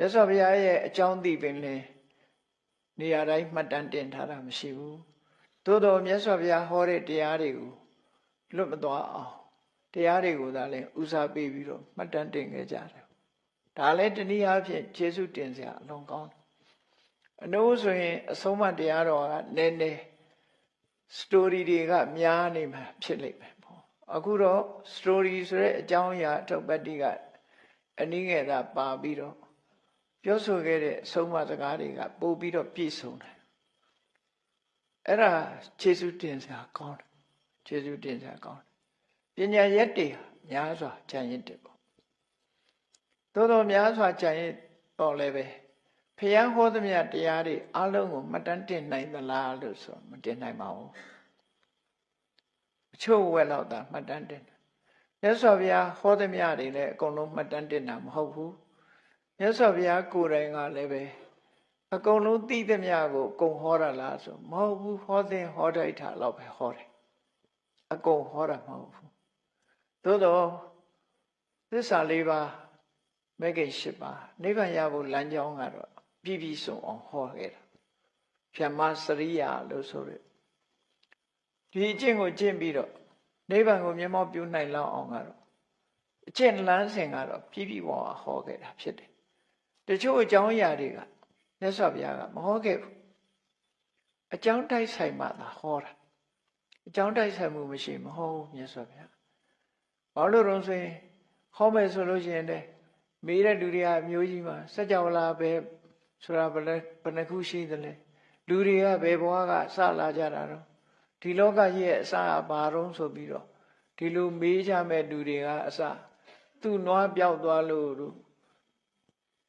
မြတ်စွာဘုရားရဲ့အကြောင်းသိပင်လေနေရာတိုင်းမှတ်တမ်းတင်ထားတာမရှိဘူးသို့တော်မြတ်စွာဘုရားဟောတဲ့တရားတွေကိုလွတ်မသွားအောင်တရားတွေကိုသာလဲဦးစားပေးပြီးတော့မှတ်တမ်းတင်ခဲ့ကြတယ်ဒါလည်းတနည်းအားဖြင့်ကျေးဇူးတင်စရာအလွန်ကောင်းတယ်အနည်းဆိုရင်အဆုံးအမတရားတော်ကနည်းနည်း story တွေကများနေမှာဖြစ်လိမ့်မယ်ပေါ့အခုတော့ story ဆိုတဲ့အကြောင်းအရာအထုပ်ပတ်တိကအနည်းငယ်သာပါပြီးတော့ပြောဆိုခဲ့တဲ့အဆုံးအမစကားတွေကပို့ပြီးတော့ပြည့်စုံတယ်အဲ့ဒါကျေးဇူးတင်စရာကောင်းတယ်ကျေးဇူးတင်စရာကောင်းတယ်ပညာရက်တွေများစွာကြံရစ်တယ်ပေါ့သို့တော်များစွာကြံရစ်တော့လည်းပဲဖျားဟောသမျှတရားတွေအလုံးကိုမှတ်တမ်းတင်နိုင်သလားလို့ဆိုမတင်နိုင်ပါဘူးအချို့ဝက်လောက်သာမှတ်တမ်းတင်တယ်မြတ်စွာဘုရားဟောသမျှတွေလည်းအကုန်လုံးမှတ်တမ်းတင်တာမဟုတ်ဘူးမြတ်စွာဘုရားကိုယ်တိုင်ကလည်းပဲအကုန်လုံးသိသမျှကိုအကုန်ဟောတာလားဆိုမဟုတ်ဘူးဟောတဲ့ဟောတိုက်တာတော့ပဲဟောတယ်အကုန်ဟောတာမဟုတ်ဘူးသို့တော့သစ္စာလေးပါးမဂ္ဂင်၈ပါးနိဗ္ဗာန်ရဖို့လမ်းကြောင်းကတော့ပြည့်ပြည့်စုံအောင်ဟောခဲ့တာဖြမစရိယာလို့ဆိုရဒီအကျင့်ကိုကျင့်ပြီးတော့နိဗ္ဗာန်ကိုမျက်မှောက်ပြုနိုင်လောက်အောင်ကတော့အကျင့်လမ်းစဉ်ကတော့ပြည့်ပြည့်ဝဝဟောခဲ့တာဖြစ်တယ်တချို့အကြောင်းအရာတွေကမြတ်စွာဘုရားကမဟောခဲ့ဘူးအကြောင်းတိုက်ဆိုင်မှသာဟောတာအကြောင်းတိုက်ဆိုင်မှုမရှိမဟောဘူးမြတ်စွာဘုရားဘာလို့တော့ဆိုရင်ဟောမယ်ဆိုလို့ရှိရင်လည်းမေးတဲ့လူတွေကအမျိုးကြီးမှာစัจ java လာပဲဆိုတာဘယ်နှခုရှိသလဲလူတွေကဘယ်ဘဝကစလာကြတာတော့ဒီလောကကြီးရဲ့အစအဘာတော့ဆိုပြီးတော့ဒီလိုမေးကြမဲ့လူတွေကအစသူ့နွားပြောက်သွားလို့တို့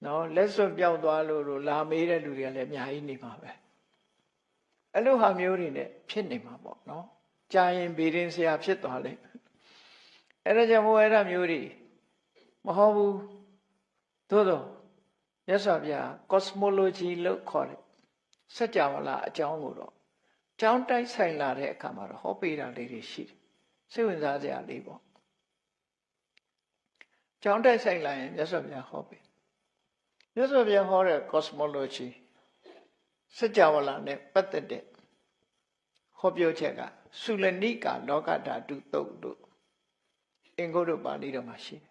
နော်လက်စွပ်ပြောက်သွားလို့တို့လာမေးတဲ့လူတွေကလည်းအများကြီးနေမှာပဲအဲ့လိုဟာမျိုးတွေနဲ့ဖြစ်နေမှာပေါ့နော်ကြာရင်ဘေးရင်ဆရာဖြစ်သွားလိမ့်အဲ့ဒါကြောင့်မို့အဲ့ဒါမျိုးတွေမဟုတ်ဘူးသို့တော့မြတ်စွာဘုရား cosmology လို့ခေါ်တယ်စัจ java လာအကြောင်းကိုတော့ကြောင်းတိုက်ဆိုင်လာတဲ့အခါမှာတော့ဟောပေးတာလေးတွေရှိတယ်စိတ်ဝင်စားစရာလေးပေါ့ကြောင်းတိုက်ဆိုင်လာရင်မြတ်စွာဘုရားဟောပေးမြတ်စွာဘုရားဟောတဲ့ cosmology စัจ java လာနဲ့ပတ်သက်တဲ့ဟောပြောချက်ကသုလနိကာလောကဓာတုတုတ်တို့အင်္ဂုတ္တပါဠိတော်မှာရှိတယ်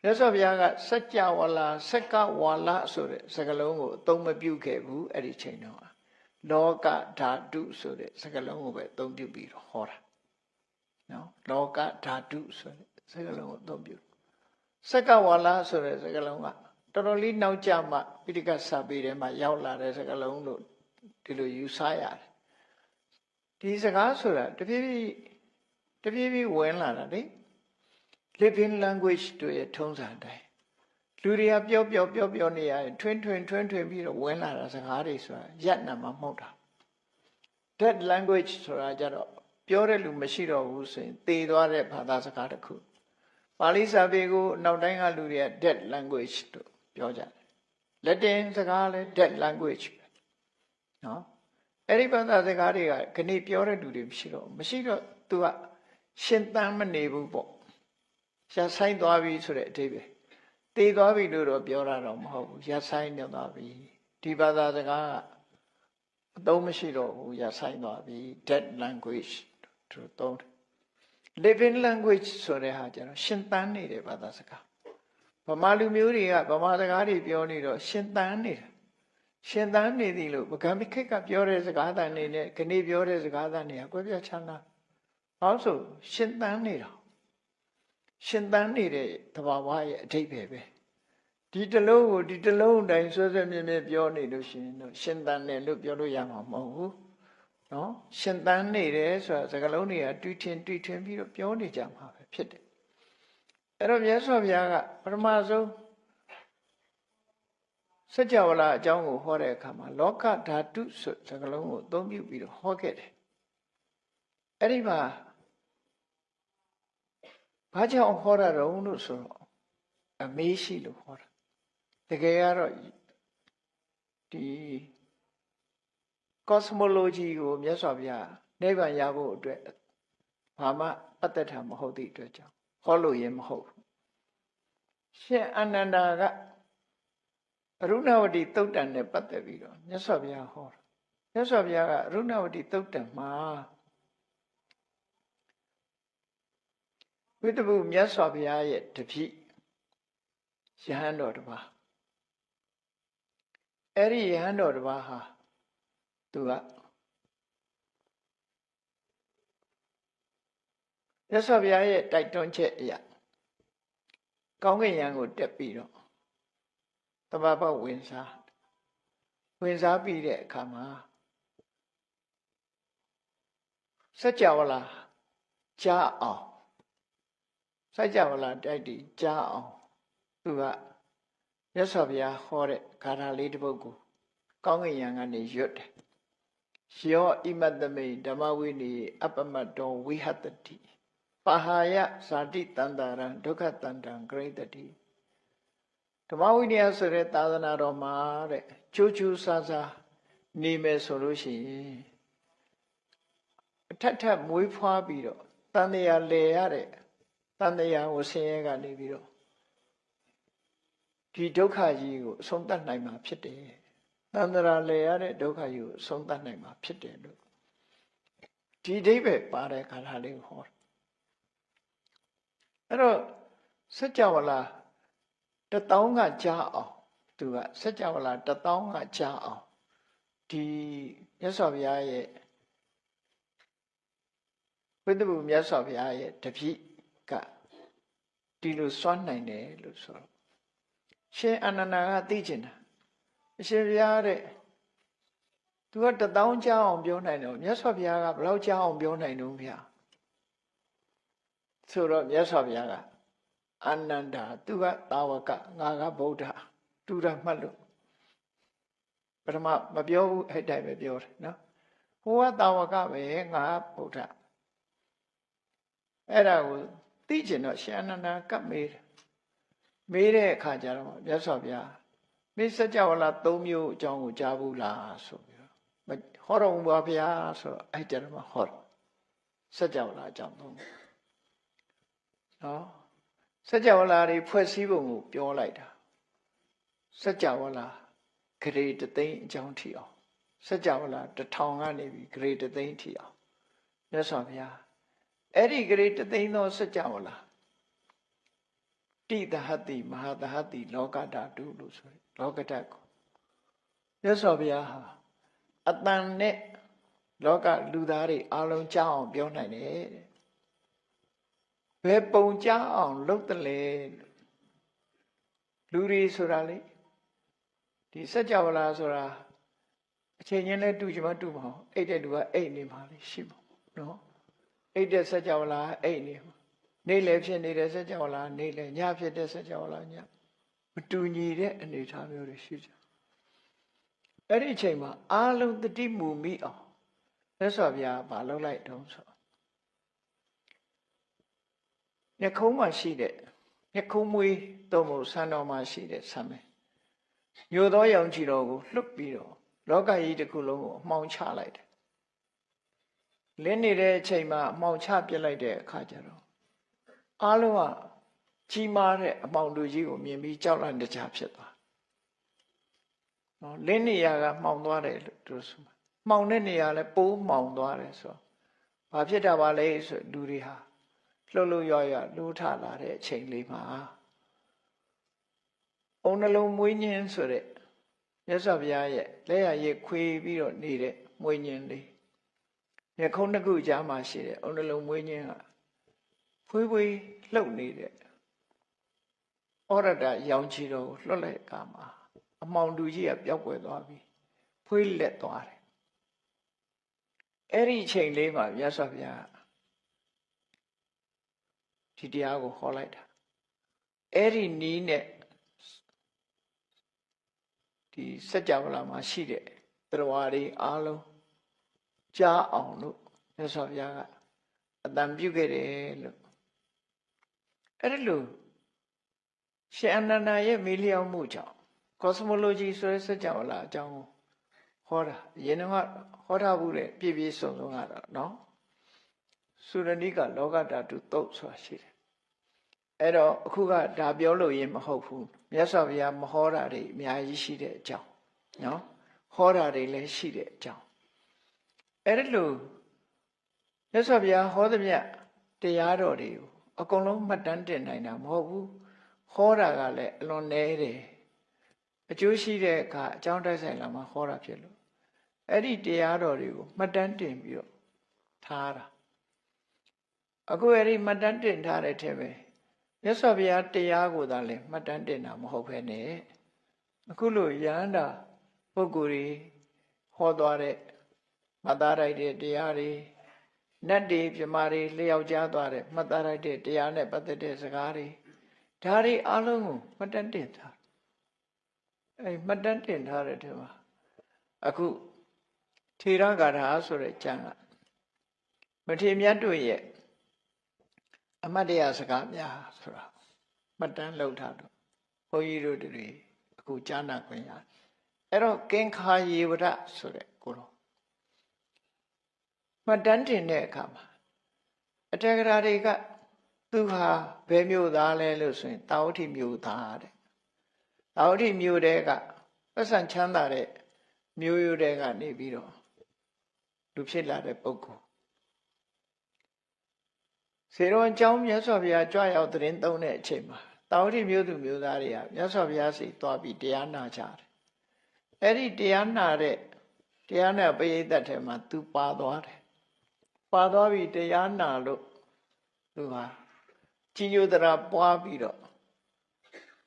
မြတ်စွာဘုရားကစัจ java လာစက္ကဝါလဆိုတဲ့စကားလုံးကိုအသုံးမပြုခဲ့ဘူးအဲ့ဒီချိန်တော့လောကဓာတုဆိုတဲ့စကားလုံးကိုပဲအသုံးပြုပြီးတော့ဟောတာနော်လောကဓာတုဆိုတဲ့စကားလုံးကိုအသုံးပြုစက္ကဝါလဆိုတဲ့စကားလုံးကတော်တော်လေးနောက်ကျမှပိဋကစာပေထဲမှာရောက်လာတဲ့စကားလုံးလို့ဒီလိုယူဆရတယ်ဒီစကားဆိုတာတဖြည်းဖြည်းဝင်လာတာလေ living language တို့ရဲ့ထုံးစံတိုင်းလူတွေကပြောနေရရင်ထွင်းပြီးတော့ဝင်လာတာစကားတွေဆိုတာရပ်နာမှာမဟုတ်တာ dead language ဆိုတာကြတော့ပြောတဲ့လူမရှိတော့ဘူးဆိုရင်သေသွားတဲ့ဘာသာစကားတစ်ခုပါဠိစာပေကိုနောက်တိုင်းကလူတွေက dead language လို့ပြောကြတယ် Latin စကားလည်း dead language ပဲနော်အဲ့ဒီဘာသာစကားတွေကခဏပြောတဲ့လူတွေမရှိတော့သူကရှင်သန်မနေဘူးပေါ့ရှာဆိုင်သွားပြီဆိုတဲ့အဓိပ္ပာယ်သေသွားပြီလို့တော့ပြောတာတော့မဟုတ်ဘူးရဆိုင်နေသွားပြီဒီဘာသာစကားကအသုံးမရှိတော့ဘူးရဆိုင်သွားပြီ dead language တို့သုံးတယ် living language ဆိုတဲ့ဟာကျတော့ရှင်သန်နေတဲ့ဘာသာစကားဗမာလူမျိုးတွေကဗမာစကားတွေပြောနေတော့ရှင်သန်နေတာရှင်သန်နေသည်လို့ဗကံပိခိတ်ကပြောတဲ့စကားသံနေနဲ့ခဏပြောတဲ့စကားသံတွေကကွဲပြားခြားနားဘာလို့ဆိုရှင်သန်နေတာရှင်သန်နေတဲ့သဘာဝရဲ့အဓိပ္ပာယ်ပဲဒီတလုံးကိုဒီတလုံးတိုင်းဆွဲဆွဲမြဲမြဲပြောနေလို့ရှိရင်တော့ရှင်သန်တယ်လို့ပြောလို့ရမှာမဟုတ်ဘူးနော်ရှင်သန်နေတယ်ဆိုတာစကားလုံးတွေကတွီထွင်ပြီးတော့ပြောနေကြမှာပဲဖြစ်တယ်အဲ့တော့မြတ်စွာဘုရားကပထမဆုံးစัจ java လာအကြောင်းကိုဟောတဲ့အခါမှာလောကဓာတုဆိုစကားလုံးကိုအသုံးပြုပြီးတော့ဟောခဲ့တယ်အဲ့ဒီမှာဘာကြောင့်ဟောတာတော့လို့ဆိုတော့အမေးရှိလို့ဟောတာတကယ်ကတော့ဒီ cosmology ကိုမြတ်စွာဘုရားနိဗ္ဗာန်ရဖို့အတွက်ဘာမှပတ်သက်တာမဟုတ်သည့်အတွက်ကြောင့်ဟောလို့ရင်မဟုတ်ဘူးရှင်အာနန္ဒာက အရုဏဝတီသုတ်တံနဲ့ပတ်သက်ပြီးတော့မြတ်စွာဘုရားဟောတာမြတ်စွာဘုရားကအရုဏဝတီသုတ်တံမှာဝိတ္တပုမြတ်စွာဘုရားရဲ့တပည့်ယဟန်တော်တစ်ပါးအဲ့ဒီယဟန်တော်တစ်ပါးဟာသူကမြတ်စွာဘုရားရဲ့တိုက်တွန်းချက်အရာကောင်းကင်ယံကိုတက်ပြီးတော့တဘာပေါက်ဝင်စားပြီးတဲ့အခါမှာစัจ java လာကြားအောင်စัจ java လာတိုက်တည်ကြားအောင်သူကမြတ်စွာဘုရားဟောတဲ့ဂါထာလေးတစ်ပုဒ်ကိုကောင်းကင်ယံကနေရွတ်တယ်ယောဣမတ္တမိဓမ္မဝိနည်းအပ္ပမတ္တောဝိဟတတိပဟာယဇာတိတန္တရံဒုက္ခတန္တံဂရိတတိဓမ္မဝိနည်းဆိုတဲ့သာသနာတော်မှာတဲ့ကျိုးကျိုးဆာဆာနေမယ်ဆိုလို့ရှိရင်အထက်ထပ်မွေးဖွားပြီးတော့တန်တရားလဲရတဲ့တန်တရားကိုဆင်းရဲကနေပြီးတော့ဒီဒုက္ခကြီးကိုအဆုံးသတ်နိုင်မှာဖြစ်တယ်တန်တရားလဲရတဲ့ဒုက္ခကြီးကိုအဆုံးသတ်နိုင်မှာဖြစ်တယ်လို့ဒီအဓိပ္ပာယ်ပါတဲ့ခါထားလေးကိုဟောအဲ့တော့စัจ java လာ1000ကကြားအောင်သူကစัจ java လာ1000ကကြားအောင်ဒီမြတ်စွာဘုရားရဲ့ဝိတ္တပုမြတ်စွာဘုရားရဲ့တပည့်ကဒီလိုစွန့်နိုင်တယ်လို့ဆိုတော့ရှင်အာနန္ဒာကသိကျင်တာအရှင်ဘုရားတဲ့သူက1000ကြားအောင်ပြောနိုင်တယ်မြတ်စွာဘုရားကဘယ်လောက်ကြားအောင်ပြောနိုင်တော့ဗျာဆိုတော့မြတ်စွာဘုရားကအာနန္ဒာသူကသာဝကငါကဗုဒ္ဓတူတာမှတ်လို့ပထမမပြောဘူးအဲ့တိုင်းပဲပြောတယ်နော်ဟိုကသာဝကပဲငါဗုဒ္ဓအဲ့ဒါကိုသိကျင်တော့ရှင်အာနန္ဒာကပ်မေးတဲ့အခါကျတော့မြတ်စွာဘုရားမင်းစัจ java လာ3မျိုးအကြောင်းကိုကြားဘူးလားဆိုပြီးတော့ဟောတော်မူပါဗျာဆိုတော့အဲ့ကြတော့မှဟောတယ်စัจ java လာအကြောင်း3နော်စัจ java လာတွေဖွဲ့စည်းပုံကိုပြောလိုက်တာစัจ java လာဂရေတသိန်းအကြောင်းထီအောင်စัจ java လာ1000ကနေပြီးဂရေတသိန်းထီအောင်မြတ်စွာဘုရားအဲ့ဒီဂရေတသိန်းသောစัจ java လာတိတဟတိမဟာတဟတိလောကဓာတုလို့ဆိုရယ်လောကဓာတ်ကိုမြတ်စွာဘုရားဟာအတန်နဲ့လောကလူသားတွေအလုံးကြားအောင်ပြောနိုင်တယ်တဲ့ဘယ်ပုံကြားအောင်လုပ်တယ်လဲလူတွေဆိုတာလေဒီစัจ java လာဆိုတာအချိန်ချင်းလဲတူချင်မှတူမအောင်အိတ်တဲ့လူကအိတ်နေမှာလေရှိမှာနော်အိတ်တဲ့စัจ java လာအိတ်နေမှာနေလေဖြစ်နေတဲ့စัจ java လာနေလေညဖြစ်တဲ့စัจ java လာညမတူညီတဲ့အနေအထားမျိုးတွေရှိကြအဲ့ဒီအချိန်မှာအာလုံးတတိမူမိအောင်မြတ်စွာဘုရားမလုပ်လိုက်တော့ဆိုညခုံးမှာရှိတဲ့ညခုံးမွေးသုံးဖို့ဆန်းတော်မှာရှိတဲ့ဆံမဲညိုသောရောင်ခြည်တော်ကိုလွတ်ပြီးတော့လောကကြီးတစ်ခုလုံးကိုအမှောင်ချလိုက်တယ်လင်းနေတဲ့အချိန်မှာအမှောင်ချပြစ်လိုက်တဲ့အခါကျတော့အားလုံးကကြီးမားတဲ့အမှောင်တူကြီးကိုမြင်ပြီးကြောက်လန့်တကြားဖြစ်သွားနော်လင်းနေရကမှောင်သွားတယ်လို့သူဆိုမှောင်တဲ့နေရာလဲပိုးမှောင်သွားတယ်ဆိုဘာဖြစ်တာပါလဲဆိုလူတွေဟာလှုပ်လှုပ်ရွရွလှိုးထလာတဲ့အချိန်လေးမှာအုံနှလုံးမွေးညင်းဆိုတဲ့မြတ်စွာဘုရားရဲ့လက်ရည်ခွေပြီးတော့နေတဲ့မွေးညင်းလေးမျက်ခုံးတစ်ခုကြားမှာရှိတဲ့အုံနှလုံးမွေးညင်းကဖွေးဖွေးလှုပ်နေတဲ့ဩရတရောင်ခြည်တော်ကိုလွတ်လိုက်အခါမှာအမှောင်တူကြီးကပျောက်ကွယ်သွားပြီဖွေးလက်သွားတယ်အဲ့ဒီအချိန်လေးမှာမြတ်စွာဘုရားဒီတရားကိုဟောလိုက်တာအဲ့ဒီနီးနဲ့ဒီစัจ java လာမှာရှိတဲ့တရားတွေအားလုံးကြားအောင်လို့မြတ်စွာဘုရားကအတန်ပြုခဲ့တယ်လို့အဲ့ဒီလိုရှင်အနန္ဒာရဲ့မေးလျောက်မှုကြောင့် cosmology ဆိုတဲ့စัจ java လာအကြောင်းကိုဟောတာအရင်ကဟောထားဘူးတဲ့ပြည့်ပြည့်စုံစုံကတော့နော်သုရဏိကလောကဓာတုသုတ်ဆိုတာရှိတယ် အဲ့တော့အခုကဒါပြောလို့ရင်မဟုတ်ဘူးမြတ်စွာဘုရားမဟောတာတွေအများကြီးရှိတဲ့အကြောင်းနော်ဟောတာတွေလည်းရှိတဲ့အကြောင်းအဲ့ဒါလို့မြတ်စွာဘုရားဟောသမျှတရားတော်တွေကိုအကုန်လုံးမှတ်တမ်းတင်နိုင်တာမဟုတ်ဘူးဟောတာကလည်းအလွန်နည်းတယ်အကျိုးရှိတဲ့အခါအကြောင်းတိုက်ဆိုင်လာမှဟောတာဖြစ်လို့အဲ့ဒီတရားတော်တွေကိုမှတ်တမ်းတင်ပြီးတော့ထားတာအခုအဲ့ဒီမှတ်တမ်းတင်ထားတဲ့ထဲပဲမြတ်စွာဘုရားတရားကိုသာလည်းမှတ်တမ်းတင်တာမဟုတ်ဘဲနဲ့အခုလိုယန္တာပုဂ္ဂိုလ်တွေဟောသွားတဲ့မှတ်သားလိုက်တဲ့တရားတွေနတ်တွေပြမာတွေလျှောက်ကြားသွားတဲ့မှတ်သားလိုက်တဲ့တရားနဲ့ပတ်သက်တဲ့စကားတွေဒါတွေအလုံးကိုမှတ်တမ်းတင်ထားမှတ်တမ်းတင်ထားတဲ့ထဲမှာအခုထေရဂါထာဆိုတဲ့ကျမ်းကမထေရမြတ်တို့ရဲ့အမတ်တရားစကားများဆိုတာမှတ်တမ်းလုပ်ထားတော့ဘုန်းကြီးတို့တွေအခုကြားနာခွင့်ရတယ်အဲ့တော့ကင်္ခာယေဝရဆိုတဲ့ကိုတော့မှတ်တမ်းတင်တဲ့အခါမှာအတေကရာတွေကသူဟာဘယ်မျိုးသားလဲလို့ဆိုရင်တာဝတိမျိုးသားတဲ့တာဝတိမျိုးတဲ့ကပတ်စံချမ်းသာတဲ့မျိုးရိုးတဲ့ကနေပြီးတော့လူဖြစ်လာတဲ့ပုဂ္ဂိုလ်စေတော်အကြောင်းမြတ်စွာဘုရားကြွရောက်သတင်းသုံးတဲ့အချိန်မှာတာဝတိမျိုးသူမျိုးသားတွေကမြတ်စွာဘုရားစီသွားပြီးတရားနာကြတယ်အဲ့ဒီတရားနာတဲ့တရားနာပရိသတ်ထဲမှာသူပါသွားတယ်ပါသွားပြီးတရားနာလို့သူဟာကြီးညိုတရာပွားပြီးတော့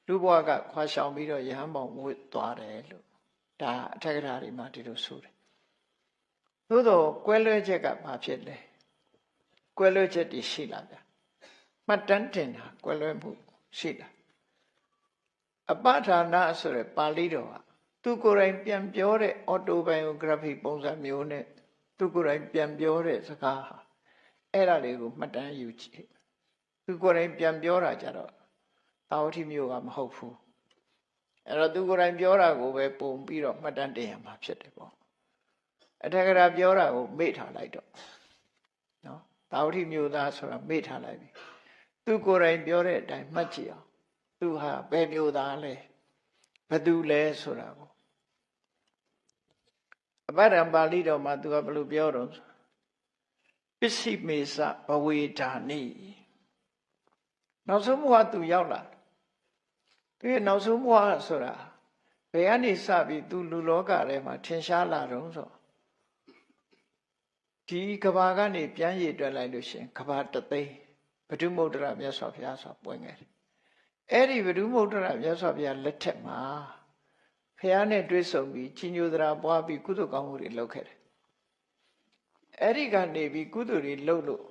လူဘဝကခွာရှောင်ပြီးတော့ယဟန်ပေါင်ဝတ်သွားတယ်လို့ဒါအထက်ကရာတွေမှာဒီလိုဆိုတယ်သို့တော့ကွဲလွဲချက်ကဘာဖြစ်လဲကွဲလွဲချက်တွေရှိလာဗျမှတ်တမ်းတင်တာကွဲလွဲမှုရှိလာအပဋ္ဌာနာဆိုရယ်ပါဠိတော်ကသူကိုယ်တိုင်ပြန်ပြောတဲ့ autobiography ပုံစံမျိုးနဲ့သူကိုယ်တိုင်ပြန်ပြောတဲ့စကားဟာအဲ့ဒါလေးကိုမှတ်တမ်းယူကြည့်သူကိုယ်တိုင်ပြန်ပြောတာကြတော့တာဝတိမျိုးကမဟုတ်ဘူးအဲ့တော့သူကိုယ်တိုင်ပြောတာကိုပဲပုံပြီးတော့မှတ်တမ်းတင်ရမှာဖြစ်တယ်ပေါ့အထက်ကရာပြောတာကိုမေ့ထားလိုက်တော့နော်တာဝတိမျိုးသားဆိုတာမေ့ထားလိုက်ပြီသူကိုယ်တိုင်ပြောတဲ့အတိုင်းမှတ်ကြည့်အောင်သူဟာဘယ်မျိုးသားလဲဘယ်သူလဲဆိုတာကိုအပ္ပဒံပါဠိတော်မှာသူကဘယ်လိုပြောတော့ပစ္စည်းမေစဘဝေဓာနိနောက်ဆုံးဘဝသူရောက်လာသူရဲ့နောက်ဆုံးဘဝဆိုတာဘယ်ကနေစပြီးသူလူလောကထဲမှာထင်ရှားလာတော့ဆိုဒီကဘာကနေပြန်ရည်တွက်လိုက်လို့ရှင်ကဘာတသိန်းဗုဒ္ဓမုဒ္ဒရာမြတ်စွာဘုရားဆိုပွင့်ခဲ့တယ်အဲ့ဒီဗုဒ္ဓမုဒ္ဒရာမြတ်စွာဘုရားလက်ထက်မှာဘုရားနဲ့တွေ့ဆုံပြီးကြီးညိုသရာပွားပြီးကုသိုလ်ကောင်းမှုတွေလုပ်ခဲ့တယ်အဲ့ဒီကနေပြီးကုသိုလ်တွေလုပ်လို့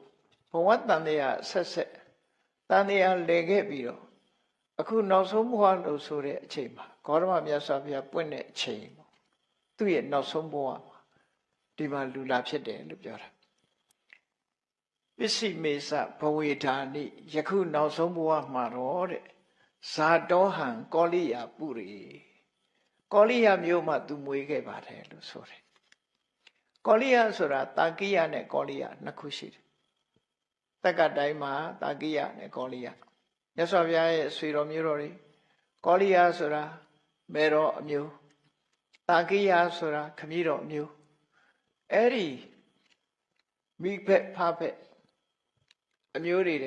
ဘဝတန်တရားဆက်ဆက်တန်တရားလဲခဲ့ပြီးတော့အခုနောက်ဆုံးဘဝလို့ဆိုတဲ့အချိန်မှာဂေါတမမြတ်စွာဘုရားပွင့်တဲ့အချိန်ပေါ့သူ့ရဲ့နောက်ဆုံးဘဝမှာဒီမှာလူလာဖြစ်တယ်လို့ပြောတာပစ္စည်းမေစဘဝေဓာနိယခုနောက်ဆုံးဘဝမှာတော့တဲ့ဇာတောဟံကောလိယပုရိကောလိယမျိုးမှာသူမွေးခဲ့ပါတယ်လို့ဆိုတယ်ကောလိယဆိုတာတာကိယနဲ့ကောလိယနှစ်ခုရှိတယ်တက္ကတိုင်းမှာတာကိယနဲ့ကောလိယမြတ်စွာဘုရားရဲ့ဆွေတော်မျိုးတော်တွေကောလိယဆိုတာမေတော်အမျိုးတာကိယဆိုတာခမည်းတော်အမျိုးအဲ့ဒီမိဖက်ဖဖက်အမျိုးတွေက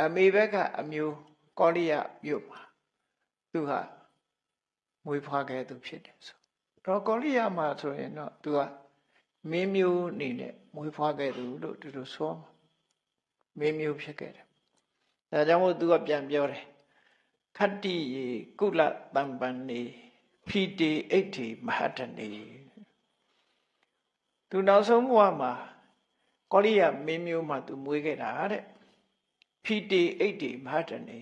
အမေဘက်ကအမျိုးကောလိယမြို့မှာသူဟာမွေးဖွားခဲ့သူဖြစ်တယ်ဆိုတော့ကောလိယမှာဆိုရင်တော့သူကမင်းမျိုးအနေနဲ့မွေးဖွားခဲ့သူလို့သူတို့ဆိုမင်းမျိုးဖြစ်ခဲ့တယ်ဒါကြောင့်မို့သူကပြန်ပြောတယ်ခတ္တိယေကုလတံပန်နေဖိတေအိဋ္ဌိမဟာတနေသူနောက်ဆုံးဘဝမှာကောလိယမင်းမျိုးမှာသူမွေးခဲ့တာတဲ့ဖိတေအိဋ္ဌိမဟာတနေ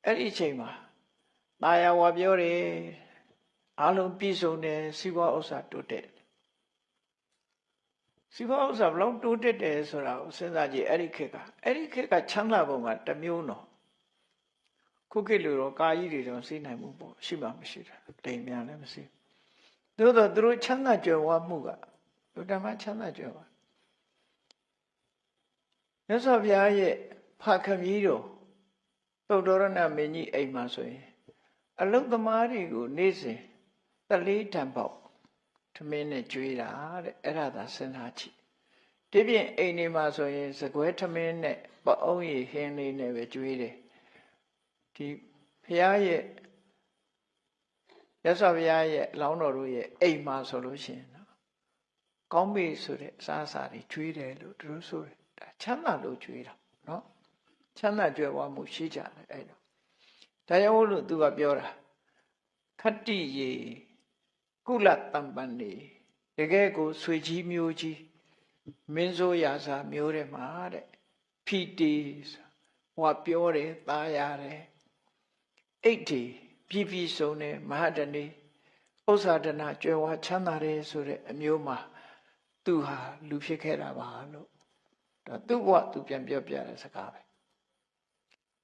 အဲ့ဒီအချိန်မှာတာယာဝါပြောတယ်အလုံးပြည့်စုံတယ်စီးပွားဥစ္စာတိုးတက်စီးပွားဥစ္စာဘလောက်တိုးတက်တယ်ဆိုတာကိုစဉ်းစားကြည့်အဲ့ဒီခေတ်ကချမ်းသာပုံကတစ်မျိုးတော့ခုခေတ်လိုတော့ကာကြီးတွေတော့စီးနိုင်မှုပေါ့ရှိမှမရှိတာတိမ်များလည်းမရှိသို့တော့သူတို့ချမ်းသာကြွယ်ဝမှုကလူတမချမ်းသာကြွယ်ဝမြတ်စွာဘုရားရဲ့ဖခင်ကြီးတော် သုတ္တရဏမင်းကြီးအိမ်မှာဆိုရင်အလုသမားတွေကိုနေ့စဉ်တလေးတံပေါက်ထမင်းနဲ့ကျွေးတာတဲ့အဲ့ဒါသာစဉ်းစားကြည့်ဒီပြင်အိမ်တွေမှာဆိုရင်စကွဲထမင်းနဲ့ပအုံးရည်ဟင်းလေးနဲ့ပဲကျွေးတယ်ဒီဘုရားရဲ့ရသော်ဘုရားရဲ့အလောင်းတော်တို့ရဲ့အိမ်မှာဆိုလို့ရှိရင်နော်ကောင်းပြီဆိုတဲ့အစားအစာတွေကျွေးတယ်လို့သူတို့ဆိုတယ်ဒါချမ်းသာလို့ကျွေးတာနော်ချမ်းသာကြွယ်ဝမှုရှိကြတယ်အဲ့တော့ဒါကြောင့်လို့သူကပြောတာခတ္တိရေကုလတံပန်နေတကယ်ကိုဆွေကြီးမျိုးကြီးမင်းစိုးရာစာမျိုးတွေမှာတဲ့ဖီတီဟောပြောတယ်သားရတယ်အိတ်တီပြည့်စုံတဲ့မဟာတဏီဥစ္စာဒနာကြွယ်ဝချမ်းသာတယ်ဆိုတဲ့အမျိုးမှာသူဟာလူဖြစ်ခဲ့တာပါလို့ဒါသူ့ဘဝသူပြန်ပြောပြတဲ့စကားပဲ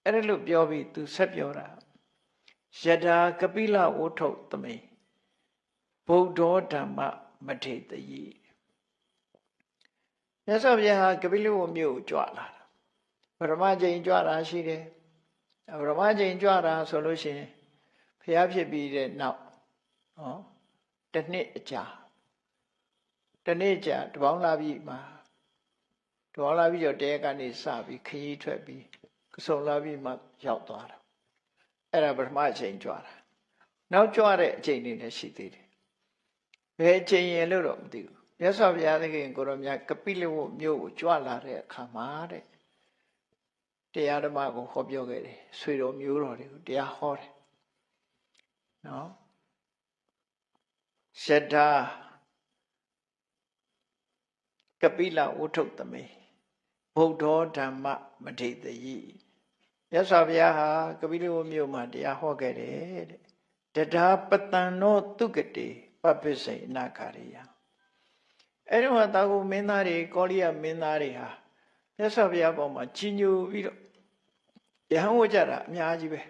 အဲ့ဒါလို့ပြောပြီးသူဆက်ပြောတာယထာကပိလဝဋ္ထုသမိဗုဒ္ဓောဓမ္မမထေတယိမြတ်စွာဘုရားဟာကပိလဝမြို့ကိုကြွလာတာပရမကျိန်ကြွတာရှိတယ်ပရမကျိန်ကြွတာဆိုလို့ရှိရင်ဘုရားဖြစ်ပြီးတဲ့နောက်တစ်နှစ်အကြာတပေါင်းလာပြီးမှတပေါင်းလာပြီးတော့တဲကနေစပြီးခရီးထွက်ပြီးကစုံလာပြီးမှရောက်သွားတာအဲ့ဒါပထမအချိန်ကြွတာနောက်ကြွတဲ့အချိန်တွေလည်းရှိသေးတယ်ဘယ်အချိန်ရင်လို့တော့မသိဘူးမြတ်စွာဘုရားသခင်ကိုရောမြတ်ကပိလဝမြို့ကိုကြွလာတဲ့အခါမှာတဲ့တရားဓမ္မကိုဟောပြောခဲ့တယ်ဆွေတော်မျိုးတော်တွေကိုတရားဟောတယ်နော်ယထာကပိလဝဋ္ထုသမိဗုဒ္ဓောဓမ္မမထေတယိမြတ်စွာဘုရားဟာကပိလဝမြို့မှာတရားဟောခဲ့တယ်တဲ့တဒါပတံနောတုကတိပပ္ပစိအနာကာရိယအဲ့ဒီမှာတာဂုမင်းသားတွေကောလိယမင်းသားတွေဟာမြတ်စွာဘုရားပေါ်မှာကြီးညိုပြီးတော့ယဟန်ဝကြတာအများကြီးပဲ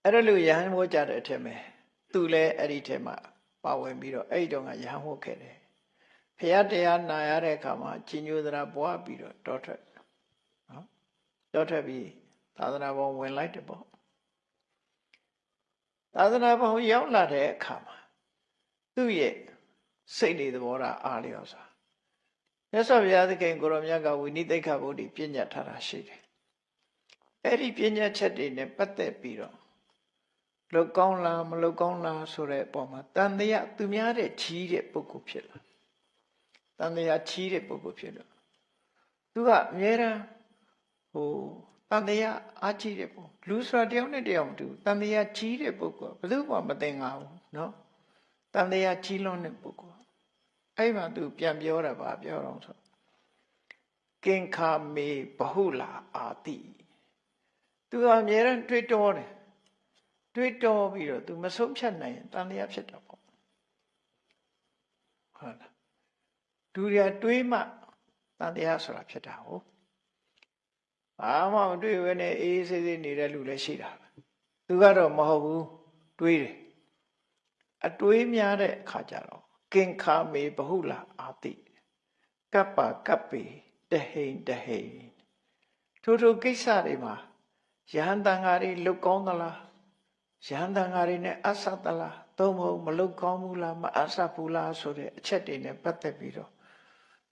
အဲ့ဒါလို့ယဟန်ဝကြတဲ့အထက်မှာသူလည်းအဲ့ဒီထဲမှာပါဝင်ပြီးတော့အဲ့ဒီတော့ကယဟန်ဝခဲ့တယ်ဘုရားတရားနာရတဲ့အခါမှာကြီးညိုသရာပွားပြီးတော့တောထွက်နော်တောထွက်ပြီးသာသနာ့ဘောင်ဝင်လိုက်တယ်ပေါ့သာသနာ့ဘောင်ရောက်လာတဲ့အခါမှာသူ့ရဲ့စိတ်နေသဘောထားအားလျော်စွာမြတ်စွာဘုရားသခင်ကိုရောမြတ်ကဝိနိသိက္ခာပုဒ်ပြညတ်ထားတာရှိတယ်အဲ့ဒီပြညတ်ချက်တွေနဲ့ပတ်သက်ပြီးတော့လုကောင်းလားမလုကောင်းလားဆိုတဲ့အပေါ်မှာတန်တရားသူများတဲ့ကြီးတဲ့ပုဂ္ဂိုလ်ဖြစ်လာတန်တရားကြီးတဲ့ပုဂ္ဂိုလ်ဖြစ်လို့သူကအမြဲတမ်းတန်တရားအားကြီးတဲ့ပုဂ္ဂိုလ်လူဆိုတာတယောက်နဲ့တယောက်မတူတန်တရားကြီးတဲ့ပုဂ္ဂိုလ်ဘယ်သူမှမသိငါဘူးနော်တန်တရားကြီးလွန်းတဲ့ပုဂ္ဂိုလ်အဲ့မှာသူပြန်ပြောတာပါပြောတော့ဆိုကင်ခာမေဘဟုလာအာတိသူကအမြဲတမ်းတွေးတောတယ်တွေးတောပြီးတော့သူမဆုံးဖြတ်နိုင်ရင်တန်တရားဖြစ်တာပေါ့ဟုတ်လားသူရတွေးမှတန်တရားဆိုတာဖြစ်တာဟုတ်ဘာမှမတွေးဘဲနဲ့အေးအေးဆေးဆေးနေတဲ့လူလည်းရှိတာသူကတော့မဟုတ်ဘူးတွေးတယ်အတွေးများတဲ့အခါကျတော့ကင်ခာမေဘဟုလာအာတိကပ္ပကပ္ပေတဟိန်တဟိန်ထိုကိစ္စတွေမှာယဟန်တန်ဃာတွေလုတ်ကောင်းသလားယဟန်တန်ဃာတွေနဲ့အဆတ်သလားသို့မဟုတ်မလုတ်ကောင်းဘူးလားမအဆတ်ဘူးလားဆိုတဲ့အချက်တွေနဲ့ပတ်သက်ပြီးတော့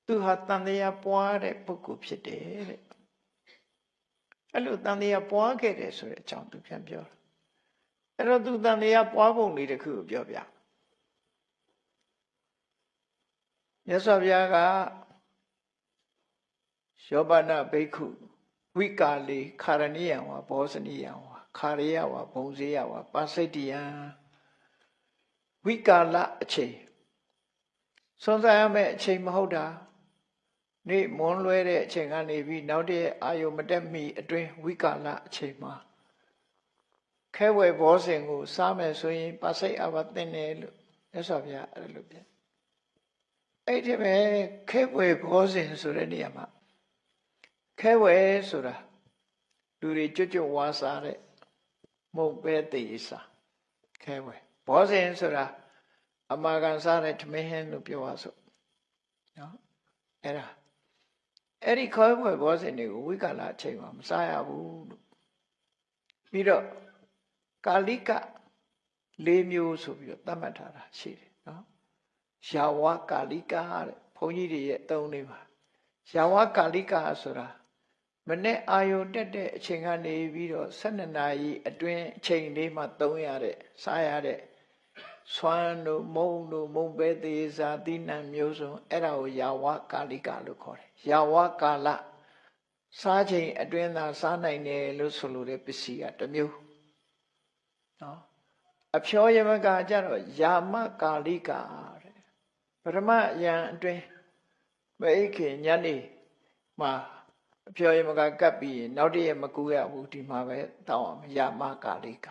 သူဟာတန်တရားပွားတဲ့ပုဂ္ဂိုလ်ဖြစ်တယ်တဲ့အဲ့လိုတန်တရားပွားခဲ့တယ်ဆိုတဲ့အကြောင်းသူပြန်ပြောတယ်အဲ့တော့သူတန်တရားပွားပုံလေးတစ်ခုကိုပြောပြမြတ်စွာဘုရားကယောပနဘိက္ခုဝိကာလေခာရဏိယံဝါဘောဇနိယံဝါခာရယဝါဘုံစေယဝါပါစိတ္တိယံဝိကာလအချိန်စွန့်စားရမယ့်အချိန်မဟုတ်တာနေ့မွန်းလွဲတဲ့အချိန်ကနေပြီးနောက်တည့်အာယုမတက်မီအတွင်းဝိကာလအချိန်မှာခဲဝယ်ဘောဇင်ကိုစားမယ်ဆိုရင်ပါစိတ်အဘသင်တယ်လို့မြတ်စွာဘုရားအဲ့လိုပြန်အဲ့ဒီပဲခဲဝယ်ဘောဇင်ဆိုတဲ့နေရာမှာခဲဝယ်ဆိုတာလူတွေကြွကြွဝါစားတဲ့မုတ်ပဲတေးစားခဲဝယ်ဘောဇင်ဆိုတာအမာကန်စားတဲ့ထမင်းဟင်းလို့ပြောပါစို့နော်အဲ့ဒါ အဲ့ဒီခေါ်ပွဲဘောဇဉ်တွေကိုဝိကာလအချိန်မှာမစားရဘူးလို့ပြီးတော့ကာလိက၄မျိုးဆိုပြီးတော့သတ်မှတ်ထားတာရှိတယ်နော်ယာဝကာလိကတဲ့ဘုန်းကြီးတွေရဲ့အသုံးလေးပါယာဝကာလိကဆိုတာမနေ့အာယုံတက်တဲ့အချိန်ကနေပြီးတော့12နာရီအတွင်းအချိန်လေးမှသုံးရတဲ့စားရတဲ့ဆွမ်းတို့မုံတို့မုံပဲသေးစားတိနံမျိုးစုံအဲ့ဒါကိုယာဝကာလိကလို့ခေါ်တယ်ယာဝကာလစားချိန်အတွင်းသာစားနိုင်တယ်လို့ဆိုလိုတဲ့ပစ္စည်းကတစ်မျိုးနော်အဖြောယမကကြတော့ယာမကာလိကတဲ့ပထမယံအတွင်းမအိခင်ညနေမှာအဖြောယမကကပ်ပြီးရင်နောက်တည့်ရမကူရဘူးဒီမှာပဲတောင်းအောင်ယာမကာလိက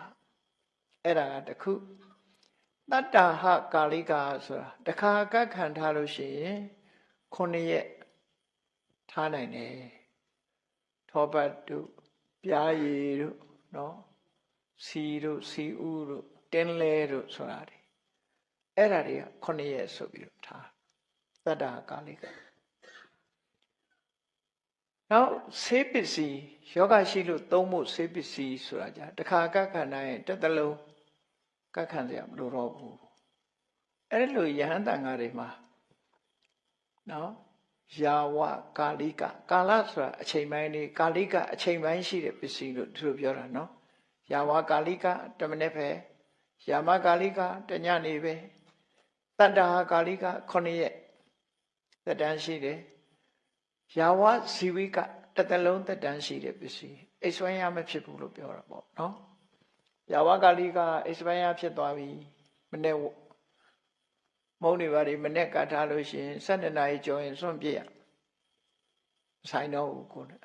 အဲ့ဒါကတခုတတ္တဟကာလိကဆိုတာတခါကပ်ခံထားလို့ရှိရင်9ရက်ထားနိုင်တယ်ထောပတ်တို့ပြားရည်တို့နော်စီတို့စီဥတို့တင်းလဲတို့ဆိုတာတွေအဲ့ဒါတွေက9ရက်ဆိုပြီးတော့ထားတတ္တဟကာလိကနောက်ဆေးပစ္စည်းယောဂရှိလို့သုံးဖို့ဆေးပစ္စည်းဆိုတာじゃတခါကပ်ခံနိုင်ရင်တစ်သလုံးကပ်ခံစရာမလိုတော့ဘူးအဲ့လိုယဟန်တန်ဃာတွေမှာနော်ယာဝကာလိကကာလဆိုတာအချိန်ပိုင်းလေးကာလိကအချိန်ပိုင်းရှိတဲ့ပစ္စည်းလို့သူတို့ပြောတာနော်ယာဝကာလိကတမနေ့ပဲယာမကာလိကတညနေပဲတတ္တဟကာလိက9ရက်သက်တမ်းရှိတယ်ယာဝဇီဝိကတစ်သလုံးသက်တမ်းရှိတဲ့ပစ္စည်းအိဆွမ်းရမဖြစ်ဘူးလို့ပြောတာပေါ့နော်ယာဝကာလိကအိဆွမ်းရဖြစ်သွားပြီမနေ့မုံတွေပါတွေမနေ့ကထားလို့ရှိရင်12နာရီကျော်ရင်စွန့်ပြစ်ရဆိုင်တော့ဘူးကိုယ်နဲ့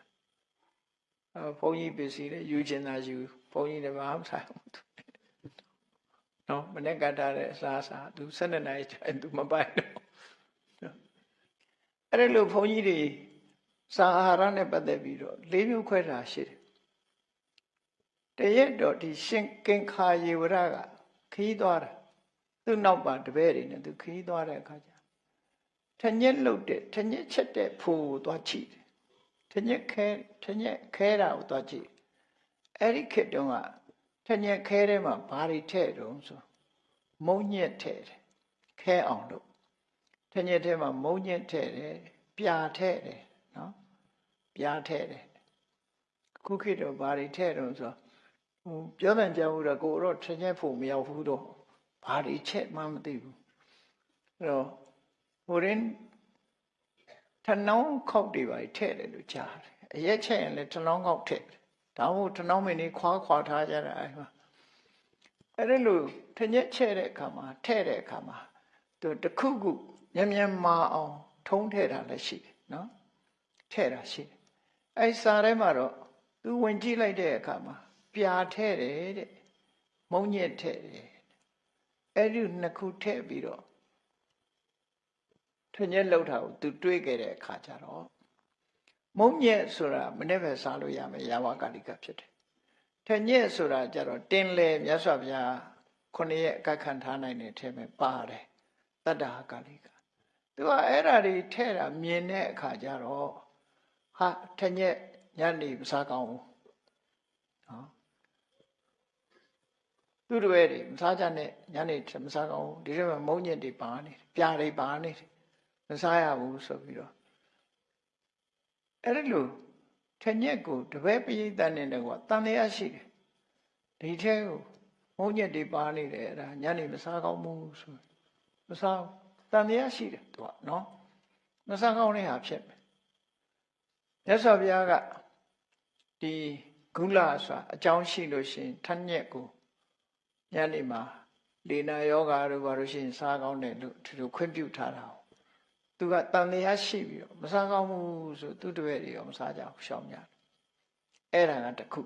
ဘုန်းကြီးပစ္စည်းတွေယူချင်တာယူဘုန်းကြီးတွေဘာမှဆိုင်ဘူးနော်မနေ့ကထားတဲ့အစားအစာသူ12နာရီကျော်ရင်သူမပိုင်တော့အဲ့လိုဘုန်းကြီးတွေစာအာဟာရနဲ့ပတ်သက်ပြီးတော့၄မျိုးခွဲတာရှိတယ်တရက်တော့ဒီရှင်ကင်္ခာယေဝရကခီးသွားတာသူ့နောက်ပါတပည့်တွေနဲ့သူခီးသွားတဲ့အခါကျထညက်လှုပ်တဲ့ထညက်ချက်တဲ့ဖိုးကိုသွားချိတယ်ထညက်ခဲတာကိုသွားချိအဲ့ဒီခေတ်တုန်းကထညက်ခဲထဲမှာဘာတွေထည့်တုံးဆိုမုံညက်ထည့်တယ်ခဲအောင်လို့ထညက်ထဲမှာမုံညက်ထည့်တယ်ပြာထည့်တယ်နော်ပြာထည့်တယ်ခုခေတ်တော့ဘာတွေထည့်တုံးဆိုပြောတဲ့ကြောင်ဦးတော့ကိုတော့ထညက်ဖို့မရောက်ဘူးတော့ဘာတွေချက်မှမသိဘူးအဲ့တော့ဟိုရင်ထနောင်းခောက်တွေပါထည့်တယ်လို့ကြားတယ်အရက်ချက်ရင်လည်းထနောင်းခောက်ထည့်တယ်ဒါမှမဟုတ်ထနောင်းမင်းကြီးခွာထားကြတာအဲ့မှာအဲ့ဒါလို့ထညက်ချက်တဲ့အခါမှာထည့်တဲ့အခါမှာသူတခုခုမြန်မာအောင်ထုံးထည့်တာလည်းရှိတယ်နော်ထည့်တာရှိတယ်အဲ့စာထဲမှာတော့သူဝင်ကြည့်လိုက်တဲ့အခါမှာပြာထည့်တယ်တဲ့မုံညက်ထည့်တယ်အဲ့ဒီနှစ်ခုထည့်ပြီးတော့ထညက်လောက်တာကိုသူတွေးခဲ့တဲ့အခါကျတော့မုံညက်ဆိုတာမနေ့ပဲစားလို့ရမယ်ယာဝကာလိကဖြစ်တယ်ထညက်ဆိုတာကျတော့တင်းလေမြတ်စွာဘုရား9ရက်အကခံထားနိုင်တဲ့အထက်မှာပါတယ်တတ္တဟကာလိကသူကအဲ့ဓာတွေထဲ့တာမြင်တဲ့အခါကျတော့ဟာထညက်ညနေမစားကောင်းဘူးနော်သူတို့တွေမစားကြနဲ့ညနေမစားကောင်းဘူးဒီထဲမှာမုံညက်တွေပါနေတယ်ပြာတွေပါနေတယ်မစားရဘူးဆိုပြီးတော့အဲ့ဒါလို့ထညက်ကိုတပည့်ပရိသတ်နဲ့တော့တန်လျာရှိတယ်ဒီထဲကိုမုံညက်တွေပါနေတယ်အဲ့ဒါညနေမစားကောင်းဘူးဆိုမစားတန်လျာရှိတယ်သူကနော်မစားကောင်းတဲ့ဟာဖြစ်မယ်မြတ်စွာဘုရားကဒီဂုလဆိုတာအကြောင်းရှိလို့ရှိရင်ထညက်ကိုညနေမှာလေနာယောဂါတို့ဘာလို့ရှိရင်စားကောင်းတယ်လို့သူတို့ခွင့်ပြုထားတာသူကတန်လျာရှိပြီးတော့မစားကောင်းဘူးဆိုသူတပည့်တွေရောမစားကြဘူးရှောင်ကြတယ်အဲ့ဒါကတစ်ခု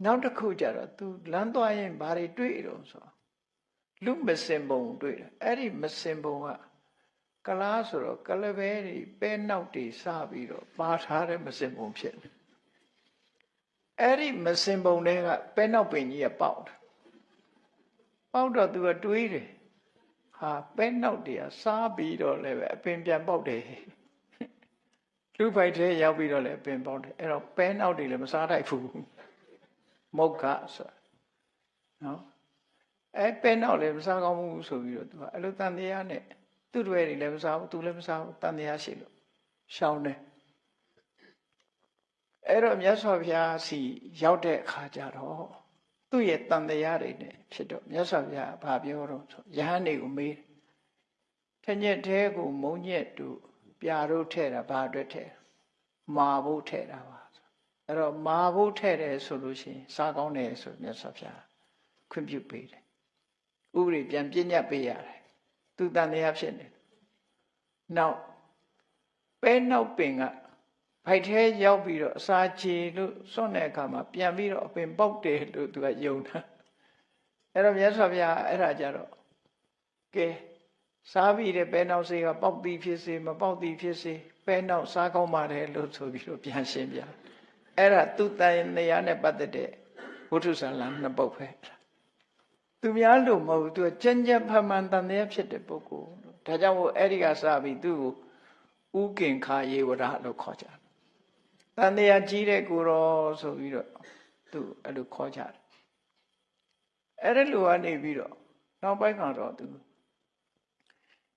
နောက်တစ်ခုကျတော့သူလမ်းသွားရင်ဘာတွေတွေ့တော့ဆိုလူမစင်ပုံတွေ့တယ်အဲ့ဒီမစင်ပုံကကလားဆိုတော့ကလပဲတွေပဲနောက်တွေစပြီးတော့ပါထားတဲ့မစင်ပုံဖြစ်တယ်အဲ့ဒီမစင်ပုံတွေကပဲနောက်ပင်ကြီးကပေါက်တယ်ပေါက်တော့သူကတွေးတယ်ဟာပဲနောက်တွေကစားပြီးတော့လည်းပဲအပင်ပြန်ပေါက်တယ် လူပိုက်တဲ့ရောက်ပြီးတော့လည်းပင်ပေါက်တယ်အဲ့တော့ပဲနောက်တွေလည်းမစားထိုက်ဘူးမုတ်ခဆိုနော်ပဲနောက်လည်းမစားကောင်းဘူးဆိုပြီးတော့သူကအဲ့လိုတန်တရားနဲ့သူ့တွေလည်းမစားဘူးသူလည်းမစားဘူးတန်တရားရှိလို့ရှောင်းတယ်အဲ့တော့မြတ်စွာဘုရားစီရောက်တဲ့အခါကျတော့သူ့ရဲ့တန်တရားတွေနဲ့ဖြစ်တော့မြတ်စွာဘုရားဘာပြောတော့ဆိုယဟန်တွေကိုမေးထညက်သေးကိုမုံညက်တို့ပြာတို့ထဲ့တာဘာအတွက်ထဲ့မာဖို့ထဲ့တာပါအဲ့တော့မာဖို့ထဲ့တယ်ဆိုလို့ရှိရင်စားကောင်းတယ်ဆိုမြတ်စွာဘုရားခွင့်ပြုပေးတယ်ဥပဒေပြန်ပြညတ်ပေးရတယ်သူတန်တရားဖြစ်နေနောက်ပဲနောက်ပင်ကဖိုက်ထဲရောက်ပြီးတော့အစာချေလို့စွန့်တဲ့အခါမှာပြန်ပြီးတော့အပင်ပေါက်တယ်လို့သူကယုံတာအဲ့တော့မြတ်စွာဘုရားအဲ့ဒါကြတော့ကဲစားပြီးတဲ့ပဲနောက်စေးကပေါက်သည်ဖြစ်စေမပေါက်သည်ဖြစ်စေပဲနောက်စားကောင်းပါတယ်လို့ဆိုပြီးတော့ပြန်ရှင်းပြအဲ့ဒါသူတန်တရားနဲ့ပတ်သက်တဲ့ဝိထုဇာလံနှစ်ပုဒ်ပဲသူများလို့မဟုတ်ဘူးသူကကြံ့ကြံ့ဖမှန်တန်တရားဖြစ်တဲ့ပုဂ္ဂိုလ်ဒါကြောင့်မို့အဲ့ဒီကစပြီးသူ့ကိုဥကင်္ခာယေဝရလို့ခေါ်ကြတယ်တန်တရားကြီးတဲ့ကိုရောဆိုပြီးတော့သူအဲ့လိုခေါ်ကြတယ်အဲ့ဒီလိုကနေပြီးတော့နောက်ပိုင်းကတော့သူ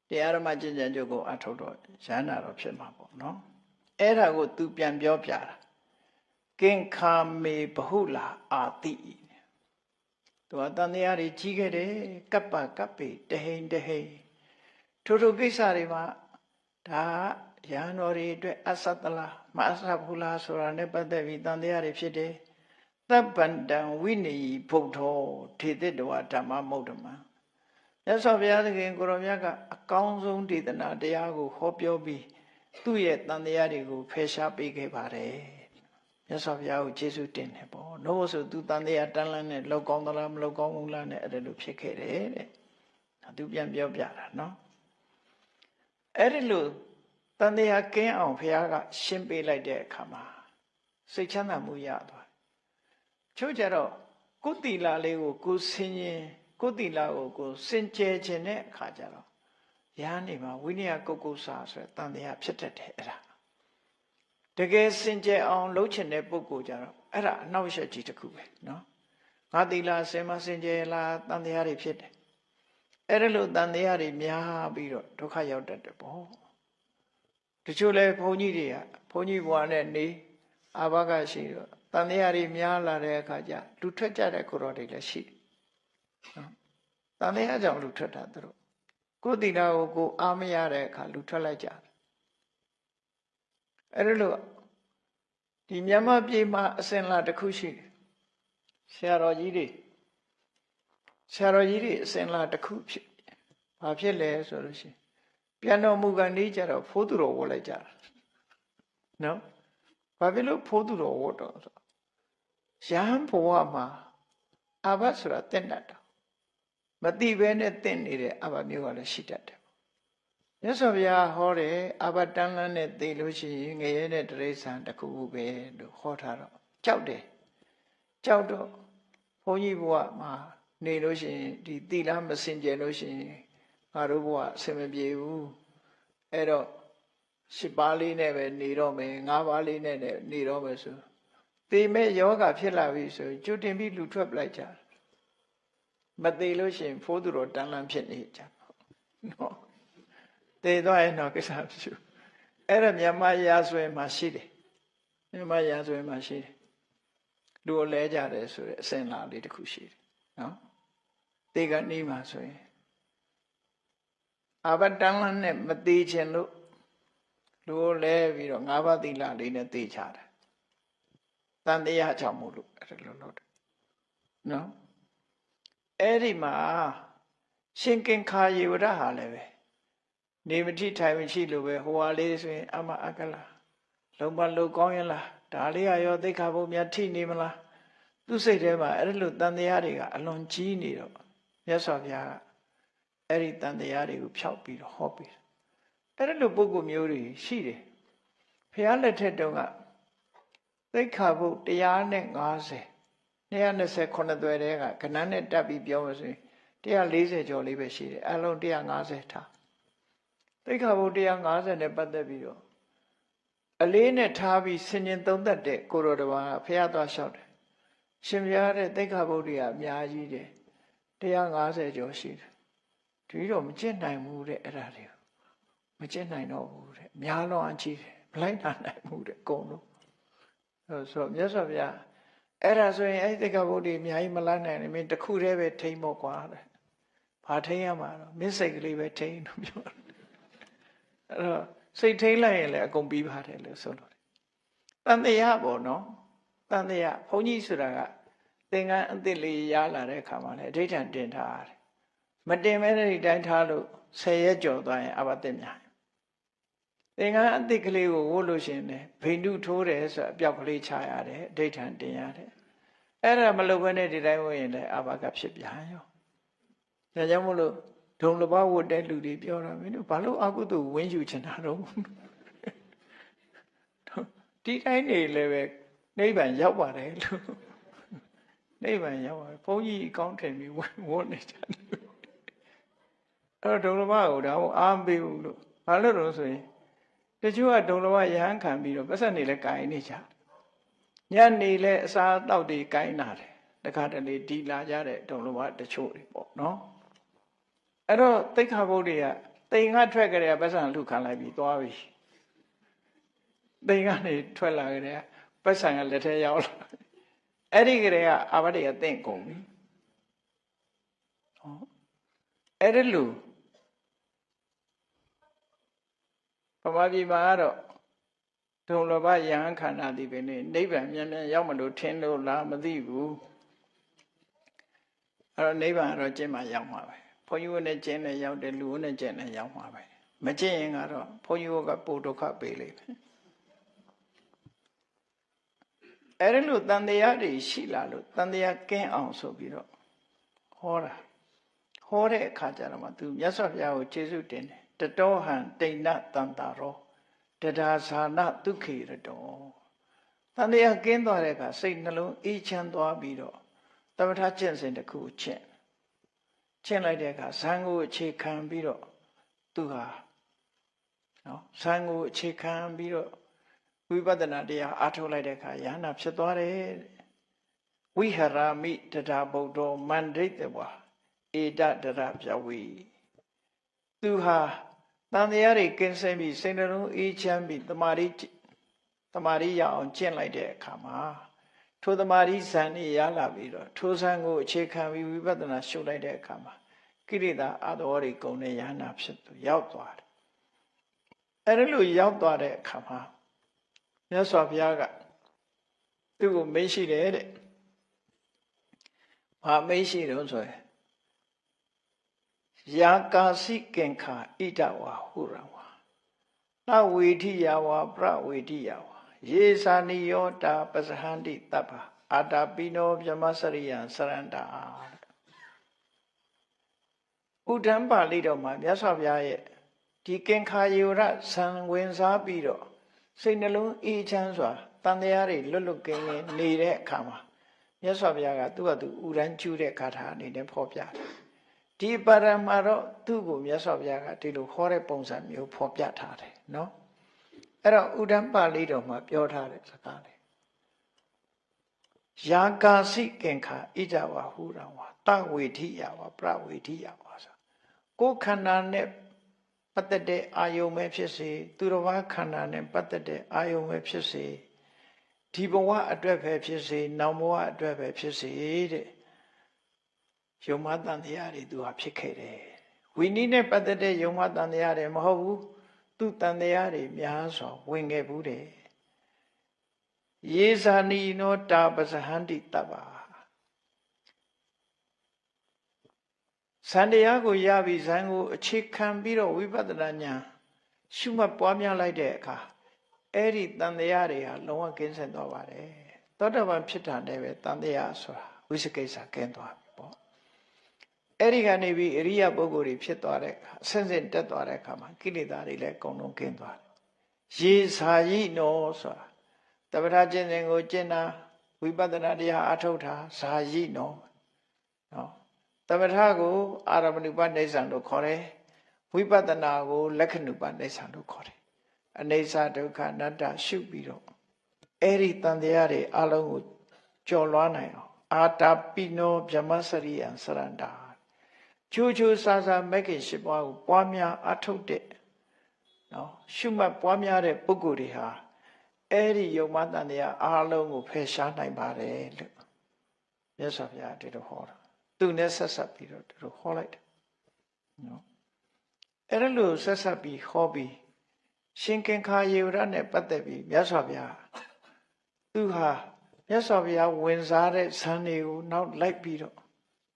တရားဓမ္မကျင့်ကြံကြုတ်ကိုအထုတ်တော့ရဟန္တာတော့ဖြစ်မှာပေါ့နော်အဲ့ဒါကိုသူပြန်ပြောပြတာကင်္ခာမေဘဟုလာအာတိသူကတန်တရားတွေကြီးခဲ့တယ်ကပ္ပကပ္ပေတဟိန်တဟိန်ထိုကိစ္စတွေမှာဒါရဟန်းတော်တွေအတွက်အသတ္တလားမအသဘူးလားဆိုတာနဲ့ပတ်သက်ပြီးတန်တရားတွေဖြစ်တယ်သဗ္ဗန္တံဝိနည်းဘုဒ္ဓောထေတ္တဝဓမ္မမုဒ္ဓမံမြတ်စွာဘုရားသခင်ကိုရောမြတ်ကအကောင်းဆုံးဒေသနာတရားကိုဟောပြောပြီးသူ့ရဲ့တန်တရားတွေကိုဖယ်ရှားပေးခဲ့ပါတယ်မြတ်စွာဘုရားကိုကျေးဇူးတင်တယ်ပေါ့။လို့ဆိုသူတန်တရားတန်းလန်းနဲ့လောက်ကောင်းသလားမလောက်ကောင်းဘူးလားနဲ့အဲ့ဒါလိုဖြစ်ခဲ့တယ်တဲ့။သူပြန်ပြောပြတာနော်။အဲ့ဒီလိုတန်တရားကင်းအောင်ဘုရားကရှင်းပေးလိုက်တဲ့အခါမှာစိတ်ချမ်းသာမှုရသွား။ချို့ကြတော့ကိုယ်တီလာလေးကိုကိုဆင်ရင်ကိုယ်တီလာကိုစင်ကြယ်ခြင်းတဲ့အခါကျတော့ရဟန်းနေမှာဝိနည်းကုတ်ကုတ်စာဆိုတဲ့တန်တရားဖြစ်တတ်တယ်အဲ့ဒါတကယ်စင်ကြယ်အောင်လုပ်ချင်တဲ့ပုဂ္ဂိုလ်ကြတော့အဲ့ဒါအနောက်ရှက်ကြီးတစ်ခုပဲနော်ငါတီလာစင်မစင်ကြယ်လားတန်တရားတွေဖြစ်တယ်အဲ့ဒါလို့တန်တရားတွေများပြီးတော့ဒုက္ခရောက်တတ်တယ်ပေါ့တချို့လဲဘုန်းကြီးတွေကဘုန်းကြီးဘဝနဲ့နေအာဘကရှိတော့တန်တရားတွေများလာတဲ့အခါကျလူထွက်ကြတဲ့ကိုယ်တော်တွေလည်းရှိနော်တန်တရားကြောင့်လူထွက်တာသူတို့ကိုယ်တီလာကိုအားမရတဲ့အခါလူထွက်လိုက်ကြတယ်အဲ့ဒါလို့ဒီမြန်မာပြည်မှာအစဉ်လာတစ်ခုရှိတယ်ဆရာတော်ကြီးတွေအစဉ်လာတစ်ခုဖြစ်ဘာဖြစ်လဲဆိုလို့ရှိရင်ပြန်တော်မူကနေကြတော့ဖိုးသူတော်ဝတ်လိုက်ကြတာနော်ဘာဖြစ်လို့ဖိုးသူတော်ဝတ်တော့ဆိုရဟန်းဘဝမှာအာဘဆိုတာတင့်တတ်တာမတိဘဲနဲ့တင့်နေတဲ့အဘမျိုးကလည်းရှိတတ်တယ်မြတ်စွာဘုရားဟောတယ်အဘတန်းလန်းနဲ့သိလို့ရှိရင်ငရဲနဲ့တိရစ္ဆာန်တစ်ခုခုပဲလို့ဟောထားတော့ကြောက်တယ်ကြောက်တော့ဘုန်းကြီးဘုရားမှာနေလို့ရှိရင်ဒီတိလားမစင်ကြယ်လို့ရှိရင်ငါတို့ဘုရားအဆင်မပြေဘူးအဲ့တော့10ပါးလေးနဲ့ပဲနေတော့မယ်9ပါးလေးနဲ့နေတော့မယ်ဆိုသေမဲ့ယောဂဖြစ်လာပြီဆိုကျွတ်တင်ပြီးလူထွက်ပလိုက်ကြမသေးလို့ရှိရင်ဖိုးသူတော်တန်းလန်းဖြစ်နေကြနော်တည်သွားရင်တော့ကိစ္စမရှိဘူးအဲ့ဒါမြန်မာရာဇဝင်မှာရှိတယ်မြန်မာရာဇဝင်မှာရှိတယ်လူကိုလဲကြတယ်ဆိုတဲ့အစဉ်လာလေးတစ်ခုရှိတယ်နော်တေကနေမှာဆိုရင်အဘတန်လန်းနဲ့မသေးခြင်းလို့လူကိုလဲပြီးတော့၅ပါးသီလလေးနဲ့သေချတယ်တန်တရားကြောင့်မို့လို့အဲ့ဒါလို့လုပ်တယ်နော်အဲ့ဒီမှာရှင်ကင်္ခာယေဝရဟာလည်းပဲနေမတိထိုင်မရှိလို့ပဲဟိုဟာလေးဆိုရင်အမအကလာလုံးမလုံးကောင်းရင်လားဒါလေးရောသိက္ခာပုဒ်များထိနေမလားသူစိတ်ထဲမှာအဲ့လိုတန်တရားတွေကအလွန်ကြီးနေတော့မြတ်စွာဘုရားကအဲ့ဒီတန်တရားတွေကိုဖျောက်ပြီးတော့ဟောပြီးအဲ့လိုပုဂ္ဂိုလ်မျိုးတွေရှိတယ်ဘုရားလက်ထက်တုန်းကသိက္ခာပုဒ်150 229သွယ်တဲကကဏ္ဍနဲ့တက်ပြီးပြောလို့ဆိုရင်140ကျော်လေးပဲရှိတယ်အလုံး150ထားသိက္ခာပုဒ်150နဲ့ပတ်သက်ပြီးတော့ အလေးနဲ့ထားပြီးဆင်ញင်သုံးသက်တဲ့ကိုရောတပါးဖះသွားလျှောက်တယ်ရှင်ဘုရားတဲ့သိက္ခာပုဒ်တွေကအများကြီးတယ်150ကျော်ရှိတယ်ဒီတော့မကျင့်နိုင်ဘူးတဲ့အဲ့ဒါတွေမကျင့်နိုင်တော့ဘူးတဲ့များလွန်အကြီးတယ်မလိုက်နိုင်ဘူးတဲ့အကုန်လုံးဆိုတော့မြတ်စွာဘုရားအဲ့ဒါဆိုရင်အဲ့သိက္ခာပုဒ်တွေအများကြီးမလိုက်နိုင်ဘူးမင်းတစ်ခုတည်းပဲထိမ့်ဖို့ကွာတဲ့ဘာထိမ့်ရမှာတော့မင်းစိတ်ကလေးပဲထိမ့်လို့ပြောတယ်အဲ့တော့စိတ်ထိမ့်လိုက်ရင်လည်းအကုန်ပြီးပါတယ်လို့ဆိုလို့တန်တရားပေါ့နော်တန်တရားဘုန်းကြီးဆိုတာကသင်္ကန်းအသစ်လေးရလာတဲ့အခါမှာလည်းအဋ္ဌံတင်ထားရတယ်မတင်မဲတဲ့ဒီတိုင်းထားလို့10ရက်ကျော်သွားရင်အဘသစ်များသင်္ကန်းအသစ်ကလေးကိုဝတ်လို့ရှိရင်လည်းဘိန္ဓုထိုးတယ်ဆိုအပြောက်ကလေးချရတယ်အဋ္ဌံတင်ရတယ်အဲ့ဒါမလုပ်ဘဲနဲ့ဒီတိုင်းဝတ်ရင်လည်းအဘကဖြစ်ပြန်ရောဒါကြောင့်မို့လို့ဒုံလဘဝတ်တဲ့လူတွေပြောတာမင်းတို့ဘာလို့အကုသိုလ်ဝင်းယူချင်တာတော့ဒီတိုင်းနေလည်းပဲနိဗ္ဗာန်ရောက်ပါတယ်လို့နိဗ္ဗာန်ရောက်ပါတယ်ဘုန်းကြီးကောင်းထင်ပြီးဝတ်နေကြတယ်အဲ့တော့ဒုံလဘကိုဒါကိုအားမပေးဘူးလို့ဘာလို့တော့ဆိုရင်တချို့ကဒုံလဘရဟန်းခံပြီးတော့ပတ်စံနေလဲကိုင်းနေကြညနေလဲအစာတောက်တွေကိုင်းနာတယ်တခါတလေဒီလာကြတဲ့ဒုံလဘတချို့တွေပေါ့နော်အဲ့တော့သိက္ခာပုဒ်တွေကတိမ်ကထွက်ကြတဲ့ပတ်စံလူခံလိုက်ပြီးသွားပြီတိမ်ကနေထွက်လာကြတဲ့ပတ်စံကလက်ထဲရောက်လာအဲ့ဒီကလေးကအာဘတွေကတင့်ကုန်ပြီဟောအဲ့ဒီလူပမာပြည်မှာကတော့ဒုံလဘယဟန်ခန္ဓာဒီပဲနေနိဗ္ဗာန်မြန်မြန်ရောက်မလို့ထင်လို့လားမသိဘူးအဲ့တော့နိဗ္ဗာန်ကတော့ကျင့်မှရောက်မှာပဲဘုန်းကြီးတို့နဲ့ကျင့်နဲ့ရောက်တယ်လူတို့နဲ့ကျင့်နဲ့ရောက်မှာပဲမကျင့်ရင်ကတော့ဘုန်းကြီးတို့ကပိုဒုက္ခပေးလိမ့်မယ်အဲ့ဒီလိုတန်တရားတွေရှိလာလို့တန်တရားကင်းအောင်ဆိုပြီးတော့ဟောတာဟောတဲ့အခါကျတော့မှသူမြတ်စွာဘုရားကိုကျေးဇူးတင်တယ်တတောဟံတိဏ္ဏတန်တာရောတဒါဇာနဒုက္ခေရတောတန်တရားကင်းသွားတဲ့အခါစိတ်နှလုံးအေးချမ်းသွားပြီးတော့သမထကျင့်စဉ်တစ်ခုကျင့်လိုက်တဲ့အခါဇံကိုအခြေခံပြီးတော့သူဟာနော်ဇံကိုအခြေခံပြီးတော့ဝိပဿနာတရားအားထုတ်လိုက်တဲ့အခါယန္နာဖြစ်သွားတယ်ဝိဟရာမိတထာဗုဒ္ဓောမန္ဒိတဝါဧတတရပြဝီသူဟာတန်တရားတွေကင်းစင်ပြီးစိတ်နှလုံးအေးချမ်းပြီးတမာရီရအောင်ကျင့်လိုက်တဲ့အခါမှာထိုတမာရီဇံนี่ရလာပြီးတော့ထိုဇံကိုအခြေခံပြီးဝိပဿနာရှုလိုက်တဲ့အခါမှာကိရိတာအတော်တွေကုန်တဲ့ယန္နာဖြစ်သူရောက်သွားတယ်အဲ့ဒီလိုရောက်သွားတဲ့အခါမှာမြတ်စွာဘုရားကသူ့ကိုမေးရှိတယ်တဲ့ဘာမေးရှိတော့ဆိုရင်ယာကာစိကင်္ခာဣဒဝါဟုရဝါနဝေထိယဝါပရဝေထိယဝါယေသာနိယောတာပစဟန္တိတပ္ပအာတာပိနောဗြဟ္မစရိယံစရန္တာဥဒ္ဒံပါဠိတော်မှာမြတ်စွာဘုရားရဲ့ဒီကင်္ခာယောရဇံဝင်စားပြီးတော့စိတ်နှလုံးအေးချမ်းစွာတန်တရားတွေလွတ်လွတ်ကင်းကင်းနေတဲ့အခါမှာမြတ်စွာဘုရားကသူ့ဟာသူဥရန်ကျူးတဲ့ဂါထာအနေနဲ့ဖော်ပြတယ်ဒီပါရမှာတော့သူ့ကိုမြတ်စွာဘုရားကဒီလိုဟောတဲ့ပုံစံမျိုးဖော်ပြထားတယ်နော်အဲ့တော့ဥဒ္ဒံပါဠိတော်မှာပြောထားတဲ့စကားလေးယာကာစိကင်္ခာဣဒဝါဟုရဝါတဝေထိယဝါပရဝေထိယဝါဆိုကိုယ်ခန္ဓာနဲ့ပတ်သက်တဲ့အာယုံပဲဖြစ်စေသူတော်ဘာခန္ဓာနဲ့ပတ်သက်တဲ့အာယုံပဲဖြစ်စေဒီဘဝအတွက်ပဲဖြစ်စေနောက်ဘဝအတွက်ပဲဖြစ်စေတဲ့ယုံမတန်တရားတွေသူဟာဖြစ်ခဲ့တယ်ဝိနည်းနဲ့ပတ်သက်တဲ့ယုံမတန်တရားတွေမဟုတ်ဘူးသူတန်တရားတွေများစွာဝင်ခဲ့ဘူးတဲ့ယေဇာနီနောတာပစဟန္တိတပ္ပဇန်တရားကိုရပြီးဇန်ကိုအခြေခံပြီးတော့ဝိပဿနာဉာဏ်ရှုမှတ်ပွားများလိုက်တဲ့အခါအဲ့ဒီတန်တရားတွေဟာလုံးဝကင်းစင်သွားပါတယ်သောတာပန်ဖြစ်တာနဲ့ပဲတန်တရားဆိုတာဝိသကိစ္စကင်းသွားပြီပေါ့အဲ့ဒီကနေပြီးအရိယပုဂ္ဂိုလ်တွေဖြစ်သွားတဲ့အခါအစဉ်စဉ်တက်သွားတဲ့အခါမှာကိလေသာတွေလည်းအကုန်လုံးကင်းသွားတယ်ရေစာယိနောဆိုတာတပ္ပထကျင့်စဉ်ကိုကျင့်တာဝိပဿနာတရားအထုတ်တာဇာယိနောနော်တမထကိုအာရမဏုပနိစ္စံလို့ခေါ်တယ်ဝိပဿနာကိုလက္ခဏုပနိစ္စံလို့ခေါ်တယ် အနေစာဒုက္ခအနတ္တရှုပြီးတော့အဲ့ဒီတန်တရားတွေအလုံးကိုကျော်လွှားနိုင်အောင်အာတာပိနောဗြဟ္မစရိယံစရန္တာချိုးချိုးဆာဆာမဂ္ဂင်၈ပါးကိုပွားများအထုတ်တဲ့နော်ရှုမှတ်ပွားများတဲ့ပုဂ္ဂိုလ်တွေဟာအဲ့ဒီယုံမတန်တရားအလုံးကိုဖယ်ရှားနိုင်ပါတယ်လို့မြတ်စွာဘုရားဒီလိုဟောတာသူနဲ့ဆက်ဆက်ပြီးတော့ဒီလိုဟောလိုက်တယ်နော်အဲ့ဒါလို့ဆက်ဆက်ပြီးဟောပြီးရှင်ကင်္ခာယေဝရနဲ့ပတ်သက်ပြီးမြတ်စွာဘုရားသူဟာမြတ်စွာဘုရားဝင်စားတဲ့ဇန်တွေကိုနောက်လိုက်ပြီးတော့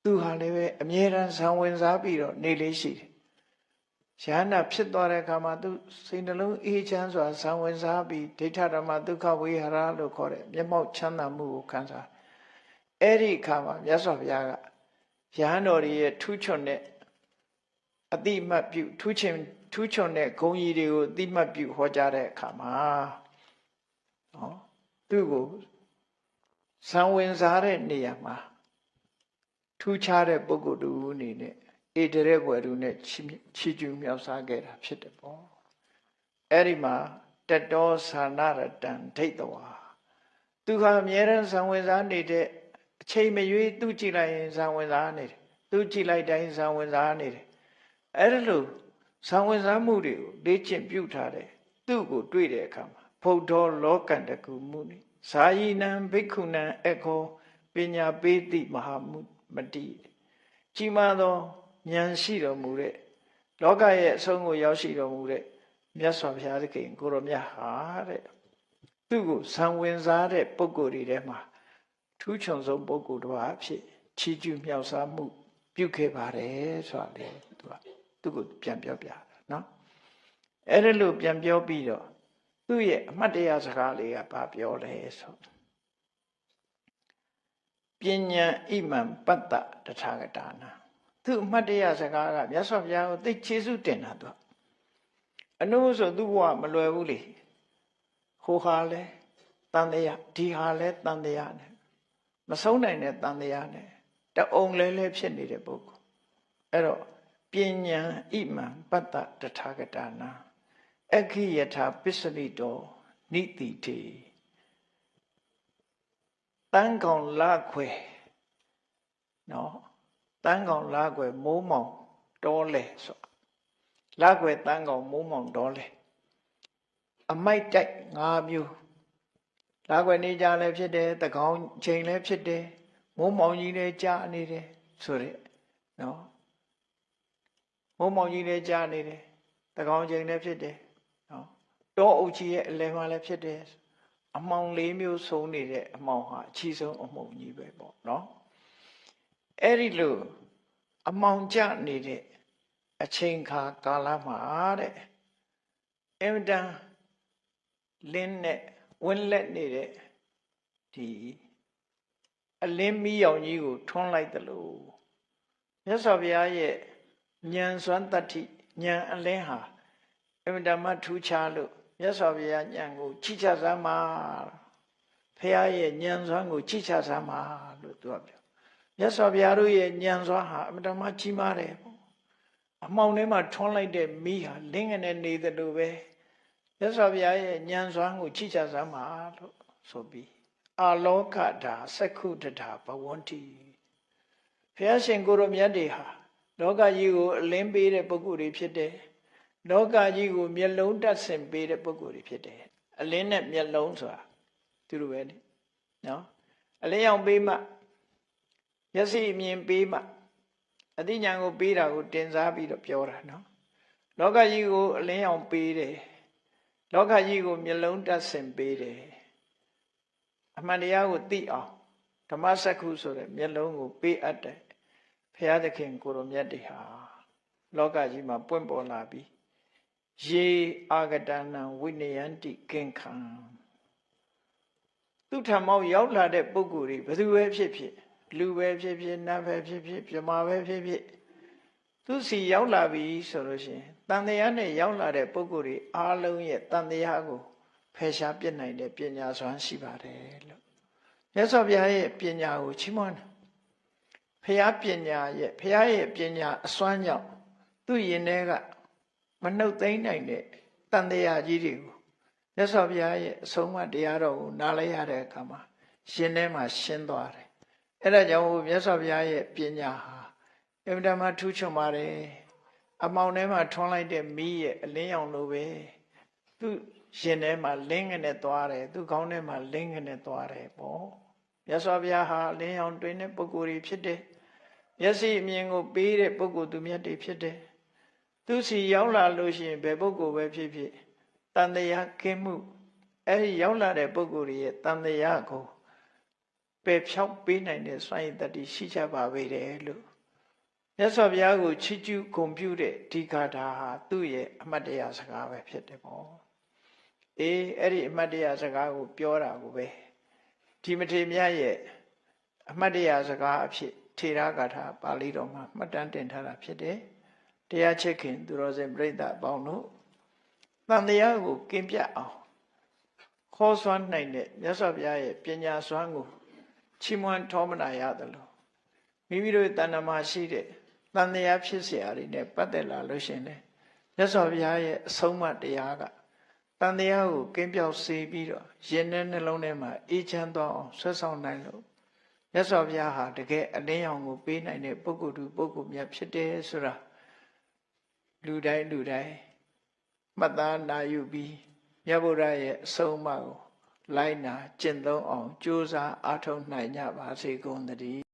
သူဟာလည်းပဲအမြဲတမ်းဇန်ဝင်စားပြီးတော့နေလေးရှိတယ်။ရဟန္တာဖြစ်သွားတဲ့အခါမှာသူစိတ်နှလုံးအေးချမ်းစွာဇန်ဝင်စားပြီးဒိဋ္ဌဓမ္မဒုက္ခဝေဟရလို့ခေါ်တဲ့မျက်မှောက်ချမ်းသာမှုကိုခံစားအဲ့ဒီအခါမှာမြတ်စွာဘုရားကရဟန်းတော်ရဲ့ထူးချွန်တဲ့အတိမတ်ပြုထူးချွန်တဲ့ဂုဏ်ကြီးတွေကိုအတိမတ်ပြုဟောကြားတဲ့အခါမှာနော်သူ့ကိုဇံဝင်စားတဲ့နေရာမှာထူးခြားတဲ့ပုဂ္ဂိုလ်တူအနေနဲ့ဧတရက်ွယ်တူနဲ့ချီကျူးမြောက်စားခဲ့တာဖြစ်တယ်ပေါ့အဲ့ဒီမှာတတောသာနရတံဒိဋ္ဌဝါသူဟာအမြဲတမ်းဇံဝင်စားနေတဲ့အချိန်မရွေးသူကြည့်လိုက်ရင်ဇံဝင်စားနေတယ်သူကြည့်လိုက်တိုင်းဇံဝင်စားနေတယ်အဲ့ဒါလို့ဇံဝင်စားမှုတွေကိုလေ့ကျင့်ပြုထားတယ်သူ့ကိုတွေ့တဲ့အခါမှာဘုဒ္ဓလောကန္တကုမုနိဇာယိနံဘိက္ခုနံအခောပညာပေတိမဟာမတိကြီးမားသောဉာဏ်ရှိတော်မူတဲ့လောကရဲ့အဆုံးကိုရောက်ရှိတော်မူတဲ့မြတ်စွာဘုရားသခင်ကိုရောမြတ်ဟာတဲ့သူ့ကိုဇံဝင်စားတဲ့ပုဂ္ဂိုလ်တွေထဲမှာထူးချွန်ဆုံးပုဂ္ဂိုလ်တစ်ပါးအဖြစ်ချီးကျူးမြောက်စားမှုပြုခဲ့ပါတယ်ဆိုတာလေသူ့ကိုပြန်ပြောပြတာနော်အဲ့ဒါလို့ပြန်ပြောပြီးတော့သူ့ရဲ့အမှတ်တရစကားလေးကဘာပြောလဲဆိုပညာဣမံပတ္တတထာဂတာနာသူ့အမှတ်တရစကားကမြတ်စွာဘုရားကိုသိကျေးဇူးတင်တာသူအနုဆိုသူ့ဘဝမလွယ်ဘူးလေဟိုဟာလဲတန်တရားဒီဟာလဲတန်တရားနဲ့မဆုံးနိုင်တဲ့တန်တရားနဲ့တအုံလဲဖြစ်နေတဲ့ပုဂ္ဂိုလ်အဲ့တော့ပညာဣမံပတ္တတထာဂတာနာအခိယထာပစ္စလိတောနိတိတေတန်းကောင်လာခွေနော်တန်းကောင်လာခွေမိုးမောင်တောလေဆိုလာခွေတန်းကောင်မိုးမောင်တောလေအမိုက်တိုက်၅မျိုးလာခွေနေကြလည်းဖြစ်တယ်တကောင်ချိန်လည်းဖြစ်တယ်မိုးမောင်ကြီးလည်းကြာနေတယ်ဆိုတဲ့နော်မိုးမောင်ကြီးလည်းကြာနေတယ်တကောင်ချိန်လည်းဖြစ်တယ်နော်တောအုပ်ကြီးရဲ့အလယ်မှာလည်းဖြစ်တယ်အမှောင်၄မျိုးဆုံးနေတဲ့အမှောင်ဟာအကြီးဆုံးအမှောင်ကြီးပဲပေါ့နော်အဲ့ဒီလိုအမှောင်ကျနေတဲ့အချိန်ခါကာလမှာတဲ့အင်တန်လင်းနဲ့ဝင်းလက်နေတဲ့ဒီအလင်းမီးရောင်ကြီးကိုထွန်းလိုက်သလိုမြတ်စွာဘုရားရဲ့ဉာဏ်စွမ်းတတ္တိဉာဏ်အလင်းဟာအင်တန်မှထူးခြားလို့မြတ်စွာဘုရားဉာဏ်ကိုကြည်ချစမ်းပါဘုရားရဲ့ဉာဏ်စွမ်းကိုကြည်ချစမ်းပါလို့သူကပြောမြတ်စွာဘုရားတို့ရဲ့ဉာဏ်စွမ်းဟာအင်တန်မှကြီးမားတယ်အမှောင်ထဲမှာထွန်းလိုက်တဲ့မီးဟာလင်းငနဲ့နေတယ်လို့ပဲမြတ်စွာဘုရားရဲ့ဉာဏ်စွမ်းကိုကြည်ချစမ်းပါလို့ဆိုပြီးအာလောကဓာစက္ခုတ္ထာဘဝန္တိဘုရားရှင်ကိုရောမြတ်တွေဟာလောကကြီးကိုအလင်းပေးတဲ့ပုဂ္ဂိုလ်တွေဖြစ်တယ်လောကကြီးကိုမျက်လုံးတတ်ဆင်ပေးတဲ့ပုဂ္ဂိုလ်တွေဖြစ်တယ်အလင်းနဲ့မျက်လုံးဆိုတာသူတို့ပဲနော်အလင်းရောင်ပေးမှမျက်စိအမြင်ပေးမှအသိဉာဏ်ကိုပေးတာကိုတင်စားပြီးတော့ပြောတာနော်လောကကြီးကိုအလင်းရောင်ပေးတယ်လောကကြီးကိုမျက်လုံးတတ်ဆင်ပေးတယ်အမှန်တရားကိုသိအောင်ဓမ္မစက္ခုဆိုတဲ့မျက်လုံးကိုပေးအပ်တယ်ဘုရားသခင်ကိုရောမြတ်တွေဟာလောကကြီးမှာပွင့်ပေါ်လာပြီးယေအာဂတနံဝိနယန္တိကင်ခံသူထံမောက်ရောက်လာတဲ့ပုဂ္ဂိုလ်တွေဘယ်သူပဲဖြစ်ဖြစ်လူပဲဖြစ်ဖြစ်နတ်ပဲဖြစ်ဖြစ်ပြမပဲဖြစ်ဖြစ်သူစီရောက်လာပြီဆိုလို့ရှိရင်တန်တရားနဲ့ရောက်လာတဲ့ပုဂ္ဂိုလ်တွေအားလုံးရဲ့တန်တရားကိုဖယ်ရှားပြစ်နိုင်တဲ့ပညာစွမ်းရှိပါတယ်လို့မြတ်စွာဘုရားရဲ့ပညာကိုချီးမွမ်းတယ်ဘုရားပညာရဲ့ပညာအစွမ်းကြောင့်သူ့ရင်ထဲကမနှုတ်သိမ်းနိုင်တဲ့ တန်တရားကြီးတွေကိုမြတ်စွာဘုရားရဲ့အဆုံးအမတရားတော်ကိုနားလိုက်ရတဲ့အခါမှာရှင်ထဲမှာရှင်းသွားတယ်အဲ့ဒါကြောင့်မြတ်စွာဘုရားရဲ့ပညာဟာအမြဲတမ်းထူးချွန်ပါတယ်အမောင်ထဲမှာထွန်းလိုက်တဲ့မီးရဲ့အလင်းရောင်လိုပဲသူရှင်ထဲမှာလင်းငနဲ့သွားတယ်သူခေါင်းထဲမှာလင်းငနဲ့သွားတယ်ပေါ့မြတ်စွာဘုရားဟာလင်းရောင်တွင်တဲ့ပုဂ္ဂိုလ်ကြီးဖြစ်တယ်မျက်စိအမြင်ကိုပေးတဲ့ပုဂ္ဂိုလ်သူမြတ်တွေဖြစ်တယ်သူစီရောက်လာလို့ရှိရင်ဘယ်ပုဂ္ဂိုလ်ပဲဖြစ်ဖြစ်တန်တရားကင်းမှုအဲ့ဒီရောက်လာတဲ့ပုဂ္ဂိုလ်ရဲ့တန်တရားကိုပယ်ဖြောက်ပေးနိုင်တဲ့စွမ်းရည်တတ္တိရှိကြပါပေတယ်လို့မြတ်စွာဘုရားကိုချီးကျူးဂုဏ်ပြုတဲ့ဒီဂါထာဟာသူ့ရဲ့အမတ်တရားစကားပဲဖြစ်တယ်ပေါ့အေးအဲ့ဒီအမတ်တရားစကားကိုပြောတာကိုပဲဒီမထေရမြတ်ရဲ့အမတ်တရားစကားအဖြစ်ထေရဂါထာပါဠိတော်မှာမှတ်တမ်းတင်ထားတာဖြစ်တယ်တရားချစ်ခင်သူတော်စင်ပြိဿအပေါင်းတို့တန်တရားကိုကင်းပြတ်အောင်ခေါ်စွမ်းနိုင်တဲ့မြတ်စွာဘုရားရဲ့ပညာစွမ်းကိုချီးမွမ်းထောမနာရတယ်လို့မိမိတို့တဏ္ဍာမှာရှိတဲ့တန်တရားဖြစ်เสียအရာတွေနဲ့ပတ်သက်လာလို့ရှင်လေမြတ်စွာဘုရားရဲ့အဆုံးအမတရားကတန်တရားကိုကင်းပြောက်စေပြီးတော့ရင်ထဲနှလုံးထဲမှာအေးချမ်းသွားအောင်ဆွဲဆောင်နိုင်လို့မြတ်စွာဘုရားဟာတကယ်အလင်းရောင်ကိုပေးနိုင်တဲ့ပုဂ္ဂိုလ်သူပုဂ္ဂိုလ်မြတ်ဖြစ်တယ်ဆိုတာလူတိုင်းမှတ်သားနာယူပြီးမြတ်ဗုဒ္ဓရဲ့အဆုံးအမကိုလိုက်နာကျင့်သုံးအောင်ကြိုးစားအားထုတ်နိုင်ကြပါစေကုန်သတည်း